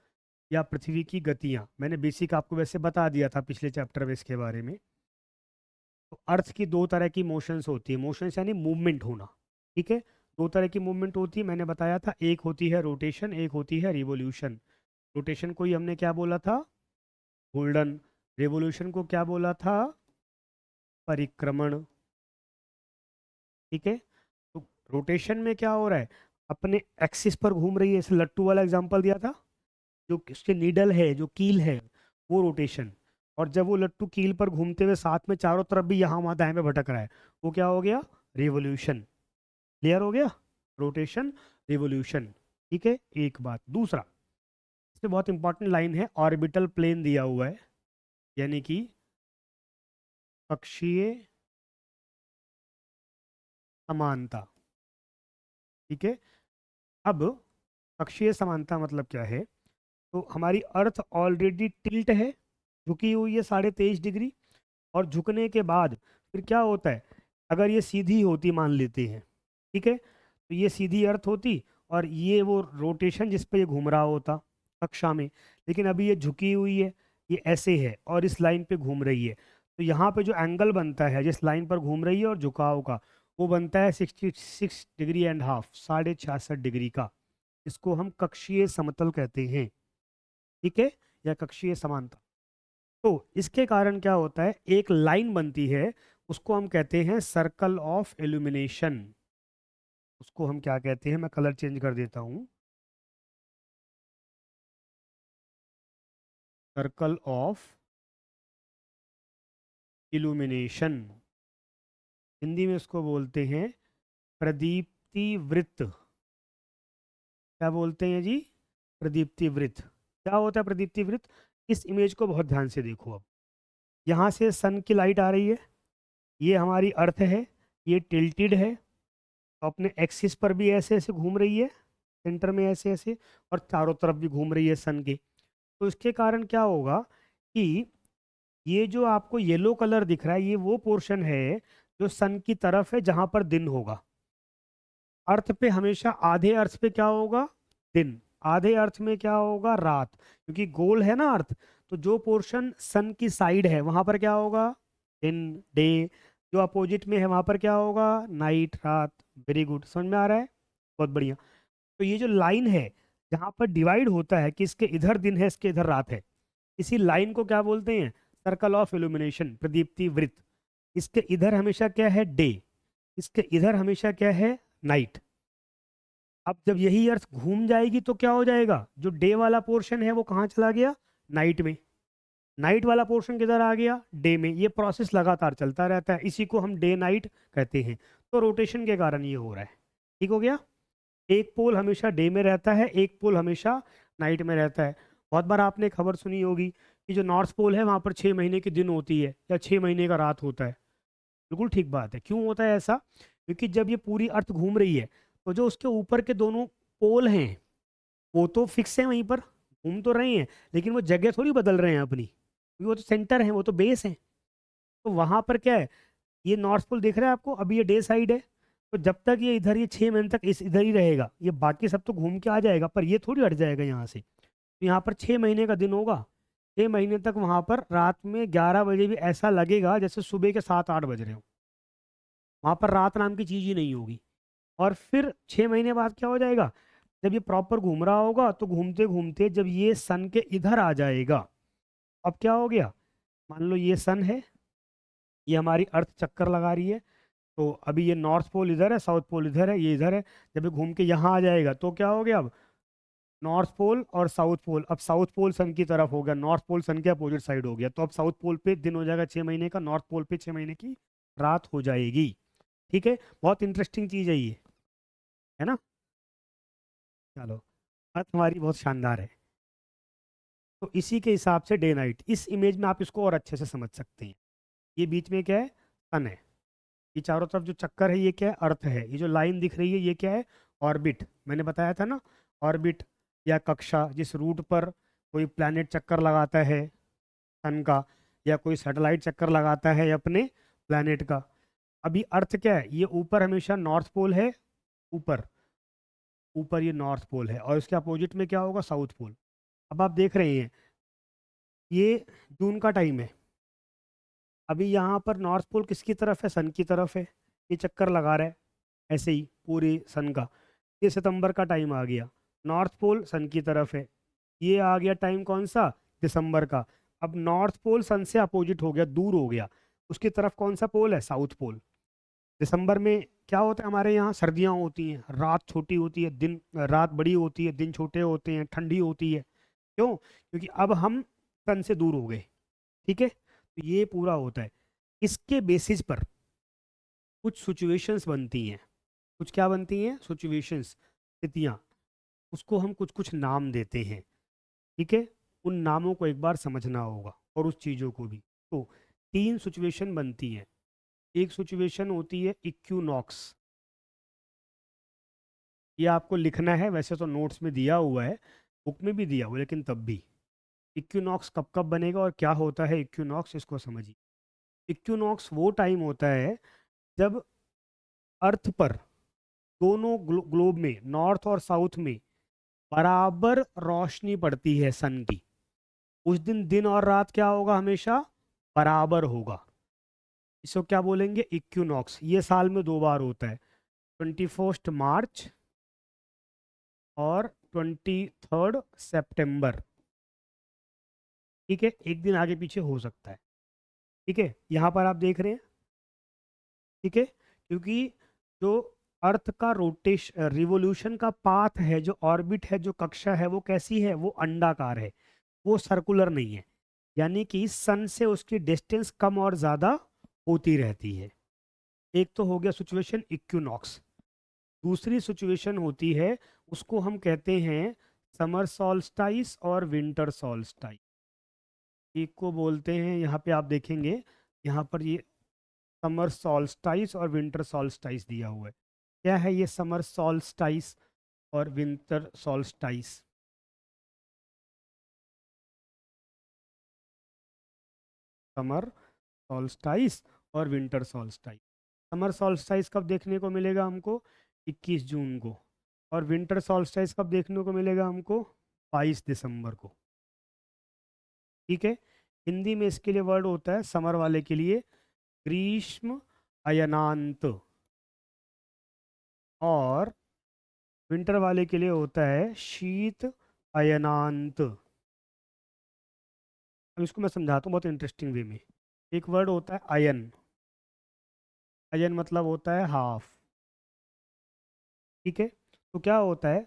या पृथ्वी की गतियाँ। मैंने बेसिक आपको वैसे बता दिया था पिछले चैप्टर में इसके बारे में। तो अर्थ की 2 तरह की मोशंस होती है, मोशंस यानी मूवमेंट होना। ठीक है, 2 तरह की मूवमेंट होती है, मैंने बताया था, एक होती है रोटेशन, एक होती है रिवोल्यूशन। रोटेशन को ही हमने क्या बोला था, घूर्णन। रेवोल्यूशन को क्या बोला था, परिक्रमण। ठीक है, तो रोटेशन में क्या हो रहा है, अपने एक्सिस पर घूम रही है, जैसे लट्टू वाला एग्जांपल दिया था, जो उसके नीडल है, जो कील है, वो रोटेशन। और जब वो लट्टू कील पर घूमते हुए साथ में चारों तरफ भी यहाँ वहाँ दाएं में भटक रहा है, वो क्या हो गया, रिवोल्यूशन। क्लियर हो गया, रोटेशन, रिवोल्यूशन। ठीक है, एक बात। दूसरा, इसमें बहुत इंपॉर्टेंट लाइन है, ऑर्बिटल प्लेन दिया हुआ है, यानी कि कक्षीय समानता। ठीक है, अब कक्षीय समानता मतलब क्या है, तो हमारी अर्थ ऑलरेडी टिल्ट है, झुकी हुई है 23.5 डिग्री, और झुकने के बाद फिर क्या होता है, अगर ये सीधी होती मान लेते हैं, ठीक है, तो ये सीधी अर्थ होती, और ये वो रोटेशन जिस पे ये घूम रहा होता कक्षा में, लेकिन अभी ये झुकी हुई है, ये ऐसे है और इस लाइन पे घूम रही है। तो यहाँ पे जो एंगल बनता है जिस लाइन पर घूम रही है और झुकाव का, वो बनता है 66.5 डिग्री, 66.5 डिग्री का। इसको हम कक्षीय समतल कहते हैं। ठीक है, या कक्षीय समानता। तो इसके कारण क्या होता है, एक लाइन बनती है, उसको हम कहते हैं सर्कल ऑफ इल्यूमिनेशन। उसको हम क्या कहते हैं, मैं कलर चेंज कर देता हूं, सर्कल ऑफ इल्यूमिनेशन। हिंदी में इसको बोलते हैं प्रदीप्ति वृत्त। क्या बोलते हैं जी, प्रदीप्ति वृत्त। क्या होता है प्रदीप्ति वृत्त? इस इमेज को बहुत ध्यान से देखो। अब यहाँ से सन की लाइट आ रही है, ये हमारी अर्थ है, ये टिल्टेड है, तो अपने एक्सिस पर भी ऐसे ऐसे घूम रही है, सेंटर में ऐसे ऐसे, और चारों तरफ भी घूम रही है सन के। तो इसके कारण क्या होगा कि ये जो आपको येलो कलर दिख रहा है ये वो पोर्शन है जो सन की तरफ है जहां पर दिन होगा। अर्थ पे हमेशा आधे अर्थ पे क्या होगा, दिन, आधे अर्थ में क्या होगा, रात, क्योंकि गोल है ना अर्थ। तो जो पोर्शन सन की साइड है वहां पर क्या होगा, दिन, डे। जो अपोजिट में है वहां पर क्या होगा, नाइट, रात। वेरी गुड, समझ में आ रहा है, बहुत बढ़िया। तो ये जो लाइन है जहां पर डिवाइड होता है कि इसके इधर दिन है इसके इधर रात है, इसी लाइन को क्या बोलते हैं, सर्कल ऑफ इल्यूमिनेशन, प्रदीप्ति वृत्त। इसके इधर हमेशा क्या है, डे, इसके इधर हमेशा क्या है, नाइट। अब जब यही अर्थ घूम जाएगी तो क्या हो जाएगा, जो डे वाला पोर्शन है वो कहाँ चला गया, नाइट में। नाइट वाला पोर्शन किधर आ गया, डे में। ये प्रोसेस लगातार चलता रहता है, इसी को हम डे नाइट कहते हैं। तो रोटेशन के कारण ये हो रहा है। ठीक हो गया। एक पोल हमेशा डे में रहता है, एक पोल हमेशा नाइट में रहता है। बहुत बार आपने खबर सुनी होगी कि जो नॉर्थ पोल है वहां पर 6 महीने की दिन होती है या 6 महीने का रात होता है। बिल्कुल ठीक बात है। क्यों होता है ऐसा, क्योंकि जब ये पूरी अर्थ घूम रही है तो जो उसके ऊपर के दोनों पोल हैं वो तो फिक्स है, वहीं पर घूम तो रहे हैं, लेकिन वो जगह थोड़ी बदल रहे हैं अपनी, क्योंकि वो तो सेंटर है, वो तो बेस है। तो वहां पर क्या है, ये नॉर्थ पोल दिख रहा है आपको, अभी ये डे साइड है। तो जब तक ये इधर, ये 6 महीने तक इस इधर ही रहेगा, ये बाकी सब तो घूम के आ जाएगा पर ये थोड़ी हट जाएगा यहाँ से। तो यहाँ पर 6 महीने का दिन होगा, 6 महीने तक वहां पर रात में 11 बजे भी ऐसा लगेगा जैसे सुबह के 7-8 बज रहे हो। वहां पर रात नाम की चीज ही नहीं होगी। और फिर 6 महीने बाद क्या हो जाएगा, जब ये प्रॉपर घूम रहा होगा तो घूमते घूमते जब ये सन के इधर आ जाएगा, अब क्या हो गया, मान लो ये सन है, ये हमारी अर्थ चक्कर लगा रही है। तो अभी ये नॉर्थ पोल इधर है, साउथ पोल इधर है, ये इधर है। जब ये घूम के यहाँ आ जाएगा तो क्या हो गया, अब नॉर्थ पोल और साउथ पोल, अब साउथ पोल सन की तरफ हो गया, नॉर्थ पोल सन के अपोजिट साइड हो गया। तो अब साउथ पोल पे दिन हो जाएगा 6 महीने का, नॉर्थ पोल पे 6 महीने की रात हो जाएगी। ठीक है, बहुत इंटरेस्टिंग चीज है ये, है ना। चलो, अर्थ हमारी बहुत शानदार है। तो इसी के हिसाब से डे नाइट, इस इमेज में आप इसको और अच्छे से समझ सकते हैं। ये बीच में क्या है, सन है। ये चारों तरफ जो चक्कर है ये क्या है, अर्थ है। ये जो लाइन दिख रही है ये क्या है, ऑर्बिट। मैंने बताया था ना, ऑर्बिट या कक्षा, जिस रूट पर कोई प्लैनेट चक्कर लगाता है सन का, या कोई सैटेलाइट चक्कर लगाता है अपने प्लैनेट का। अभी अर्थ क्या है, ये ऊपर हमेशा नॉर्थ पोल है, ऊपर, ऊपर ये नॉर्थ पोल है, और इसके अपोजिट में क्या होगा, साउथ पोल। अब आप देख रहे हैं ये जून का टाइम है, अभी यहाँ पर नॉर्थ पोल किसकी तरफ है, सन की तरफ है, ये चक्कर लगा रहा है ऐसे ही पूरी सन का। ये सितंबर का टाइम आ गया, नॉर्थ पोल सन की तरफ है। ये आ गया टाइम कौन सा, दिसंबर का। अब नॉर्थ पोल सन से अपोजिट हो गया, दूर हो गया, उसकी तरफ कौन सा पोल है, साउथ पोल। दिसंबर में क्या होता है, हमारे यहाँ सर्दियाँ होती हैं, रात छोटी होती है, दिन, रात बड़ी होती है, दिन छोटे होते हैं, ठंडी होती है। क्यों, क्योंकि अब हम सन से दूर हो गए। ठीक है, तो ये पूरा होता है। इसके बेसिस पर कुछ सिचुएशंस बनती हैं, कुछ क्या बनती हैं, सिचुएशंस, स्थितियाँ। उसको हम कुछ कुछ नाम देते हैं। ठीक है, उन नामों को एक बार समझना होगा, और उस चीज़ों को भी। तो 3 सिचुएशन बनती हैं। एक सिचुएशन होती है इक्विनॉक्स, ये आपको लिखना है, वैसे तो नोट्स में दिया हुआ है, बुक में भी दिया हुआ है, लेकिन तब भी इक्विनॉक्स कब कब बनेगा और क्या होता है इक्विनॉक्स, इसको समझिए। इक्विनॉक्स वो टाइम होता है जब अर्थ पर दोनों ग्लोब में, नॉर्थ और साउथ में, बराबर रोशनी पड़ती है सन की। उस दिन दिन और रात क्या होगा, हमेशा बराबर होगा। इसको क्या बोलेंगे, इक्विनॉक्स। ये साल में 2 बार होता है, 21 मार्च और 23 सितंबर। ठीक है, एक दिन आगे पीछे हो सकता है। ठीक है, यहाँ पर आप देख रहे हैं। ठीक है, क्योंकि जो अर्थ का रोटेशन, रिवोल्यूशन का पाथ है, जो ऑर्बिट है, जो कक्षा है, वो कैसी है, वो अंडाकार है, वो सर्कुलर नहीं है। यानी कि सन से उसकी डिस्टेंस कम और ज़्यादा होती रहती है। एक तो हो गया सिचुएशन इक्विनॉक्स। दूसरी सिचुएशन होती है, उसको हम कहते हैं समर सॉल्स्टाइस और विंटर सॉल्स्टाइस। एक को बोलते हैं, यहाँ पे आप देखेंगे, यहाँ पर ये समर सॉल्स्टाइस और विंटर सॉल्स्टाइस दिया हुआ है। क्या है ये समर सॉल्स्टाइस और विंटर सॉल्स्टाइस, समर सॉल्स्टाइस और विंटर सॉल्स्टाइस। समर सॉल्स्टाइस कब देखने को मिलेगा हमको? 21 जून को। और विंटर सॉल्स्टाइस कब देखने को मिलेगा हमको? 22 दिसंबर को। ठीक है। हिंदी में इसके लिए वर्ड होता है, समर वाले के लिए, ग्रीष्म अयनांत, और विंटर वाले के लिए होता है शीत अयनांत। अब इसको मैं समझाता हूँ बहुत इंटरेस्टिंग वे में। एक वर्ड होता है अयन। अयन मतलब होता है हाफ। ठीक है। तो क्या होता है,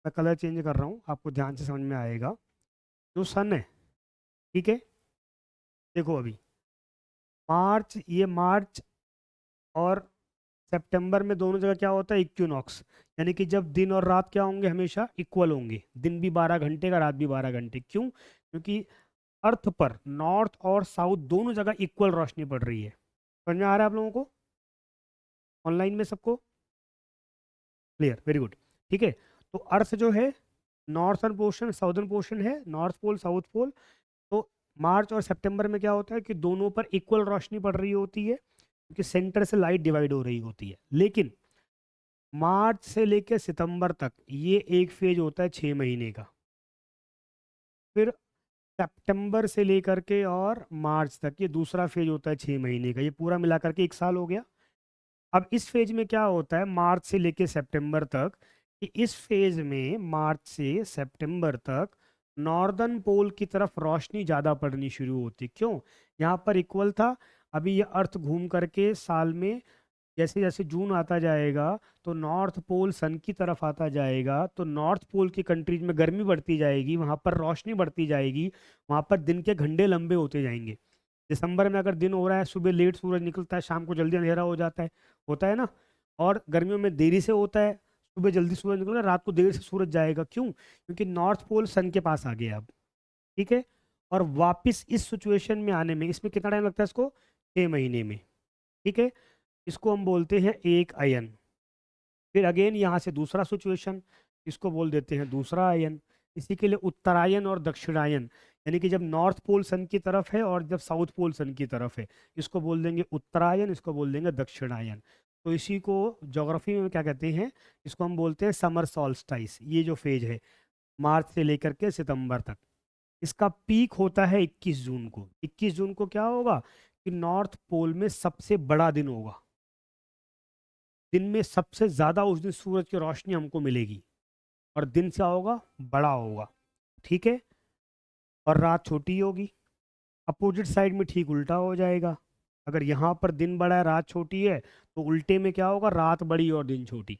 मैं कलर चेंज कर रहा हूँ, आपको ध्यान से समझ में आएगा। जो सन है, ठीक है, देखो अभी मार्च, ये मार्च और सितंबर में दोनों जगह क्या होता है? इक्विनॉक्स। यानी कि जब दिन और रात क्या होंगे? हमेशा इक्वल होंगे। दिन भी 12 घंटे का, रात भी 12 घंटे। क्यों? क्योंकि अर्थ पर नॉर्थ और साउथ दोनों जगह इक्वल रोशनी पड़ रही है। समझ में आ रहा है आप लोगों को? ऑनलाइन में सबको क्लियर? Very good. ठीक है। तो अर्थ जो है, नॉर्थर्न पोर्शन साउदर्न पोर्शन है, नॉर्थ पोल साउथ पोल। तो मार्च और सितंबर में क्या होता है कि दोनों पर इक्वल रोशनी पड़ रही होती है, क्योंकि सेंटर से लाइट डिवाइड हो रही होती है। लेकिन मार्च से लेकर सितंबर तक ये एक फेज होता है 6 महीने का। फिर सितंबर से लेकर के और मार्च तक ये दूसरा फेज होता है 6 महीने का। ये पूरा मिला करके 1 साल हो गया। अब इस फेज में क्या होता है मार्च से लेके सितंबर तक, कि इस फेज में मार्च से सितंबर तक नॉर्दर्न पोल की तरफ रोशनी ज़्यादा पड़नी शुरू होती। क्यों? यहाँ पर इक्वल था। अभी ये अर्थ घूम करके साल में जैसे जैसे जून आता जाएगा तो नॉर्थ पोल सन की तरफ आता जाएगा, तो नॉर्थ पोल की कंट्रीज में गर्मी बढ़ती जाएगी, वहाँ पर रोशनी बढ़ती जाएगी, वहाँ पर दिन के घंटे लंबे होते जाएंगे। दिसंबर में अगर दिन हो रहा है, सुबह लेट सूरज निकलता है, शाम को जल्दी अंधेरा हो जाता है, होता है ना। और गर्मियों में देरी से होता है, सुबह जल्दी सूरज निकलता है, रात को देर से सूरज जाएगा। क्यों? क्योंकि नॉर्थ पोल सन के पास आ गया अब। ठीक है। और वापस इस सिचुएशन में आने में इसमें कितना टाइम लगता है? इसको 6 महीने में। ठीक है। इसको हम बोलते हैं एक अयन। फिर अगेन यहाँ से दूसरा सिचुएशन, इसको बोल देते हैं दूसरा अयन। इसी के लिए उत्तरायन और दक्षिणायन, यानी कि जब नॉर्थ पोल सन की तरफ है और जब साउथ पोल सन की तरफ है, इसको बोल देंगे उत्तरायन, इसको बोल देंगे दक्षिणायन। तो इसी को ज्योग्राफी में क्या कहते हैं? इसको हम बोलते हैं समर सॉल्स्टाइस। ये जो फेज है मार्च से लेकर के सितंबर तक, इसका पीक होता है 21 जून को। 21 जून को क्या होगा कि नॉर्थ पोल में सबसे बड़ा दिन होगा। दिन में सबसे ज्यादा उस दिन सूरज की रोशनी हमको मिलेगी, और दिन से होगा बड़ा होगा। ठीक है। और रात छोटी होगी। अपोजिट साइड में ठीक उल्टा हो जाएगा। अगर यहाँ पर दिन बड़ा है रात छोटी है, तो उल्टे में क्या होगा? रात बड़ी और दिन छोटी।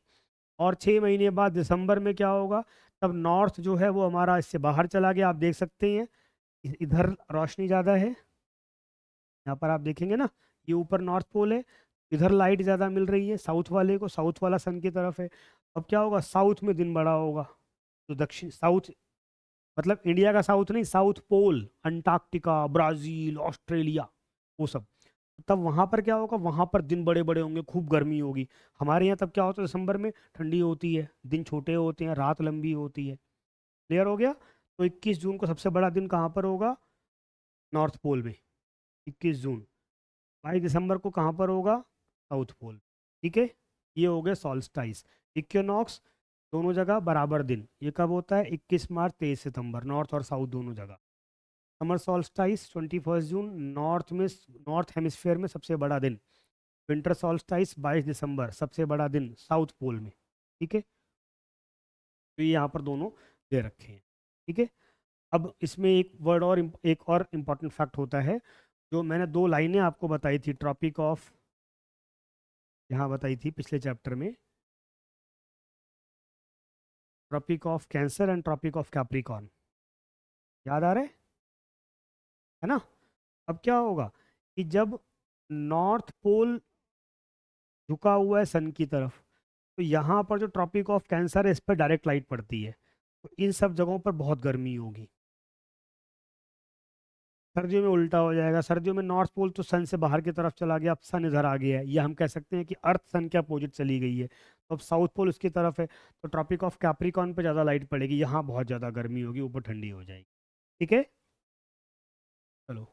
और 6 महीने बाद दिसंबर में क्या होगा? तब नॉर्थ जो है वो हमारा इससे बाहर चला गया। आप देख सकते हैं इधर रोशनी ज़्यादा है, यहाँ पर आप देखेंगे ना, ये ऊपर नॉर्थ पोल है, इधर लाइट ज़्यादा मिल रही है साउथ वाले को, साउथ वाला सन की तरफ है। अब क्या होगा? साउथ में दिन बड़ा होगा। तो दक्षिण साउथ मतलब इंडिया का साउथ नहीं, south pole, Antarctica, Brazil, Australia, वो सब। तब वहां पर क्या होगा? वहां पर दिन बड़े बड़े होंगे, खूब गर्मी होगी। हमारे यहाँ तब क्या होता है? दिसंबर में ठंडी होती है, दिन छोटे होते हैं, रात लंबी होती है। क्लियर हो गया? तो 21 जून को सबसे बड़ा दिन कहाँ पर होगा? नॉर्थ पोल में, 21 जून। 22 दिसंबर को कहाँ पर होगा? South pole. ठीक है। ये हो गए सॉल्स्टाइस। इक्विनॉक्स दोनों जगह बराबर दिन, ये कब होता है? 21 मार्च 23 सितंबर, नॉर्थ और साउथ दोनों जगह। समर सॉल्स्टाइस 21 जून, नॉर्थ में, नॉर्थ हेमिस्फेयर में सबसे बड़ा दिन। विंटर सॉल्स्टाइस 22 दिसंबर, सबसे बड़ा दिन साउथ पोल में। ठीक है। तो ये यहाँ पर दोनों दे रखे हैं। ठीक है। अब इसमें एक वर्ड और एक और इम्पॉर्टेंट फैक्ट होता है, जो मैंने 2 लाइनें आपको बताई थी ट्रॉपिक ऑफ, यहाँ बताई थी पिछले चैप्टर में, Tropic of Cancer and Tropic of Capricorn. याद आ रहा है ना? अब क्या होगा कि जब नॉर्थ पोल झुका हुआ है सन की तरफ, तो यहाँ पर जो ट्रॉपिक ऑफ कैंसर है, इस पर डायरेक्ट लाइट पड़ती है, तो इन सब जगहों पर बहुत गर्मी होगी। सर्दियों में उल्टा हो जाएगा। सर्दियों में नॉर्थ पोल तो सन से बाहर की तरफ चला गया, अब सन इधर आ गया है, या हम कह सकते हैं कि अर्थ सन के अपोजिट चली गई है, तो अब साउथ पोल उसकी तरफ है, तो ट्रॉपिक ऑफ कैप्रिकॉर्न पे ज़्यादा लाइट पड़ेगी, यहाँ बहुत ज़्यादा गर्मी होगी, ऊपर ठंडी हो जाएगी। ठीक है। चलो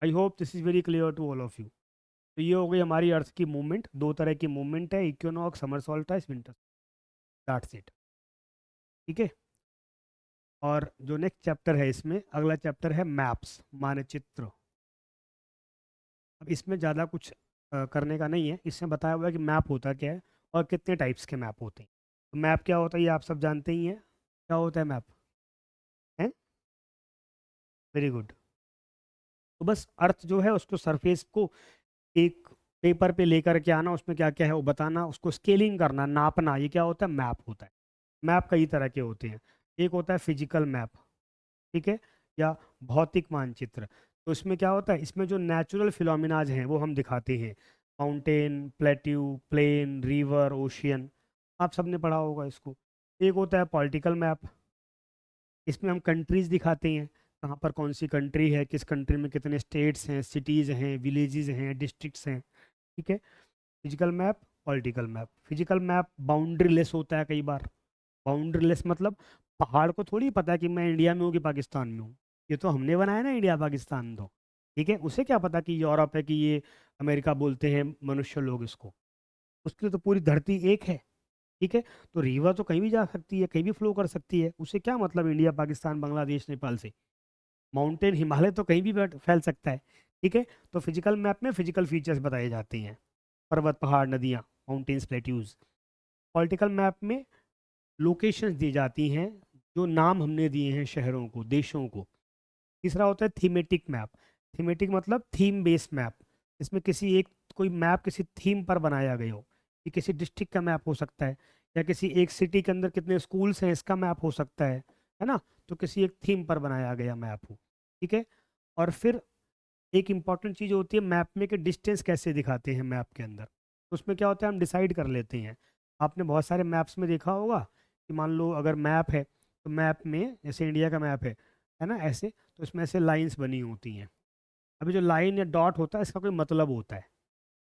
I hope this is very clear to all of you. तो ये हो गई हमारी अर्थ की मूवमेंट, दो तरह की मूवमेंट है, equinox, summer solstice, winter, that's it. ठीक है। और जो नेक्स्ट चैप्टर है, इसमें अगला चैप्टर है मैप्स, मानचित्र। अब इसमें ज़्यादा कुछ करने का नहीं है, इसमें बताया हुआ है कि मैप होता क्या है और कितने टाइप्स के मैप होते हैं। तो मैप क्या होता है ये आप सब जानते ही हैं, क्या होता है मैप, है? Very good. तो बस अर्थ जो है उसको, सरफेस को एक पेपर पे लेकर के आना, उसमें क्या क्या है वो बताना, उसको स्केलिंग करना, नापना, ये क्या होता है, मैप होता है। मैप कई तरह के होते हैं। एक होता है फिजिकल मैप, ठीक है, या भौतिक मानचित्र। तो इसमें क्या होता है, इसमें जो नेचुरल फिनोमिनाज हैं वो हम दिखाते हैं, mountain, plateau, plain, river, ocean, आप सबने पढ़ा होगा इसको। एक होता है पॉलिटिकल मैप, इसमें हम कंट्रीज दिखाते हैं, कहाँ पर कौन सी कंट्री है, किस कंट्री में कितने स्टेट्स हैं, सिटीज़ हैं, विलेजेस हैं, डिस्ट्रिक्ट्स हैं। ठीक है। Physical map, political map. Physical map boundary less होता है कई बार। बाउंड्री लेस मतलब पहाड़ को थोड़ी पता है कि मैं इंडिया में हूँ कि पाकिस्तान में हूँ, ये तो हमने बनाया ना इंडिया पाकिस्तान तो। ठीक है, उसे क्या पता कि यूरोप है कि ये अमेरिका बोलते हैं मनुष्य लोग इसको, उसके लिए तो पूरी धरती एक है। ठीक है। तो रिवर तो कहीं भी जा सकती है, कहीं भी फ्लो कर सकती है, उसे क्या मतलब इंडिया पाकिस्तान बांग्लादेश नेपाल से। माउंटेन हिमालय तो कहीं भी फैल सकता है। ठीक है। तो फिजिकल मैप में फिजिकल फीचर्स बताए जाते हैं, पर्वत, पहाड़, नदियाँ, माउंटेन्स, प्लेट्यूज। पॉलिटिकल मैप में लोकेशंस दी जाती हैं, जो नाम हमने दिए हैं शहरों को, देशों को। तीसरा होता है थीमेटिक मैप। थीमेटिक मतलब थीम बेस्ड मैप, इसमें किसी एक, कोई मैप किसी थीम पर बनाया गया हो, कि किसी डिस्ट्रिक्ट का मैप हो सकता है, या किसी एक सिटी के अंदर कितने स्कूल्स हैं इसका मैप हो सकता है ना। तो किसी एक थीम पर बनाया गया मैप हो। ठीक है। और फिर एक इंपॉर्टेंट चीज़ होती है मैप में कि डिस्टेंस कैसे दिखाते हैं मैप के अंदर। तो उसमें क्या होता है, हम डिसाइड कर लेते हैं। आपने बहुत सारे मैप्स में देखा होगा कि मान लो अगर मैप है, तो मैप में जैसे इंडिया का मैप है ना ऐसे, तो इसमें ऐसे लाइंस बनी होती हैं। अभी जो लाइन या डॉट होता है इसका कोई मतलब होता है।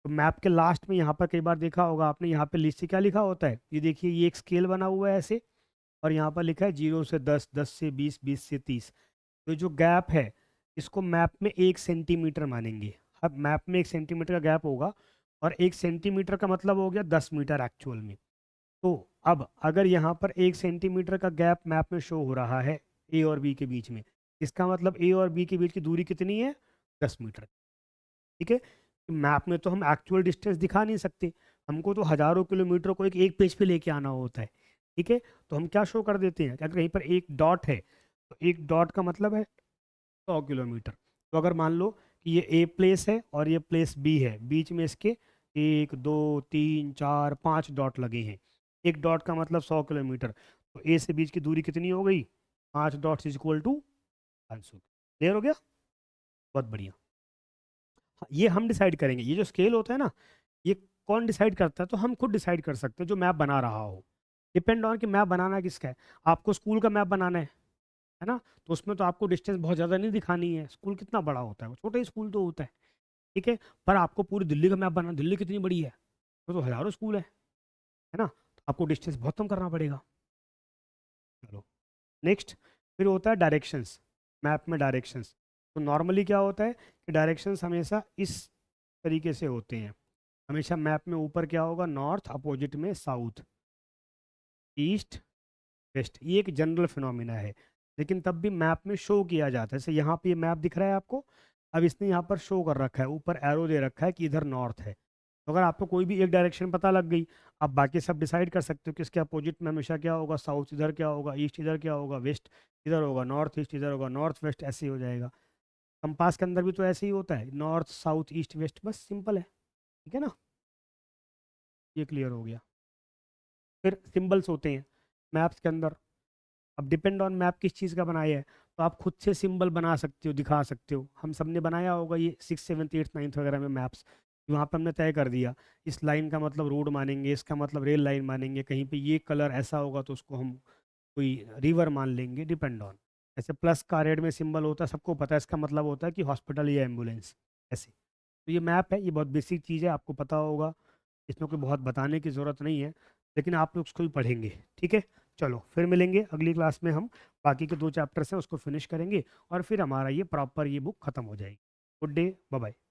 तो मैप के लास्ट में यहाँ पर कई बार देखा होगा आपने, यहाँ पे लिस्ट से क्या लिखा होता है, ये देखिए ये एक स्केल बना हुआ है ऐसे, और यहाँ पर लिखा है 0 से 10, 10 से 20, 20 से 30। तो जो गैप है इसको मैप में 1 सेंटीमीटर मानेंगे। अब मैप में 1 सेंटीमीटर का गैप होगा, और 1 सेंटीमीटर का मतलब हो गया 10 मीटर एक्चुअल में। तो अब अगर यहाँ पर 1 सेंटीमीटर का गैप मैप में शो हो रहा है ए और बी के बीच में, इसका मतलब ए और बी के बीच की दूरी कितनी है, 10 मीटर। ठीक है। मैप में तो हम एक्चुअल डिस्टेंस दिखा नहीं सकते, हमको तो हजारों किलोमीटर को एक पेज पे लेके आना होता है। ठीक है। तो हम क्या शो कर देते हैं कि अगर कहीं पर एक डॉट है, तो एक डॉट का मतलब है 100 किलोमीटर। तो अगर मान लो कि ये ए प्लेस है और ये प्लेस बी है, बीच में इसके 1 2 3 4 5 डॉट लगे हैं, एक डॉट का मतलब 100 किलोमीटर। तो ए से बीच की दूरी कितनी हो गई, 5 dots is equal to 500। Clear हो गया, बहुत बढ़िया। हाँ, ये हम डिसाइड करेंगे, ये जो स्केल होता है ना, ये कौन डिसाइड करता है, तो हम खुद डिसाइड कर सकते हैं जो मैप बना रहा हो। डिपेंड ऑन कि मैप बनाना किसका है। आपको स्कूल का मैप बनाना है ना, तो उसमें तो आपको डिस्टेंस बहुत ज़्यादा नहीं दिखानी है, स्कूल कितना बड़ा होता है, वो छोटा ही स्कूल तो होता है। ठीक है। पर आपको पूरी दिल्ली का मैप बनाना, दिल्ली कितनी बड़ी है, तो हज़ारों स्कूल है ना, तो आपको डिस्टेंस बहुत कम करना पड़ेगा। चलो नेक्स्ट। फिर होता है डायरेक्शंस। मैप में डायरेक्शंस, तो नॉर्मली क्या होता है कि डायरेक्शंस हमेशा इस तरीके से होते हैं। हमेशा मैप में ऊपर क्या होगा, नॉर्थ, अपोजिट में साउथ, ईस्ट, वेस्ट, ये एक जनरल फिनोमिना है। लेकिन तब भी मैप में शो किया जाता है, जैसे यहाँ पे ये मैप दिख रहा है आपको, अब इसने यहाँ पर शो कर रखा है, ऊपर एरो दे रखा है कि इधर नॉर्थ है। तो अगर आपको कोई भी एक डायरेक्शन पता लग गई, आप बाकी सब डिसाइड कर सकते हो कि इसके अपोजिट में हमेशा क्या होगा, साउथ इधर क्या होगा, ईस्ट इधर क्या होगा, वेस्ट इधर होगा, नॉर्थ ईस्ट इधर होगा, नॉर्थ वेस्ट ऐसे ही हो जाएगा। कंपास के अंदर भी तो ऐसे ही होता है, नॉर्थ साउथ ईस्ट वेस्ट, बस सिंपल है। ठीक है ना, ये क्लियर हो गया। फिर सिंबल्स होते हैं मैप्स के अंदर। अब डिपेंड ऑन मैप किस चीज़ का बनाया है, तो आप खुद से सिंबल बना सकते हो, दिखा सकते हो। हम सब ने बनाया होगा ये 6th 7th 8th 9th वगैरह में मैप्स, वहाँ पर हमने तय कर दिया इस लाइन का मतलब रोड मानेंगे, इसका मतलब रेल लाइन मानेंगे, कहीं पे ये कलर ऐसा होगा तो उसको हम कोई रिवर मान लेंगे, डिपेंड ऑन। ऐसे प्लस का रेड में सिंबल होता है, सबको पता है इसका मतलब होता है कि हॉस्पिटल या एम्बुलेंस, ऐसे। तो ये मैप है, ये बहुत बेसिक चीज़ है, आपको पता होगा, इसमें कोई बहुत बताने की ज़रूरत नहीं है, लेकिन आप लोग उसको भी पढ़ेंगे। ठीक है। चलो फिर मिलेंगे अगली क्लास में, हम बाकी के 2 चैप्टर्स हैं उसको फिनिश करेंगे, और फिर हमारा ये प्रॉपर ये बुक ख़त्म हो जाएगी। Good day, bye bye.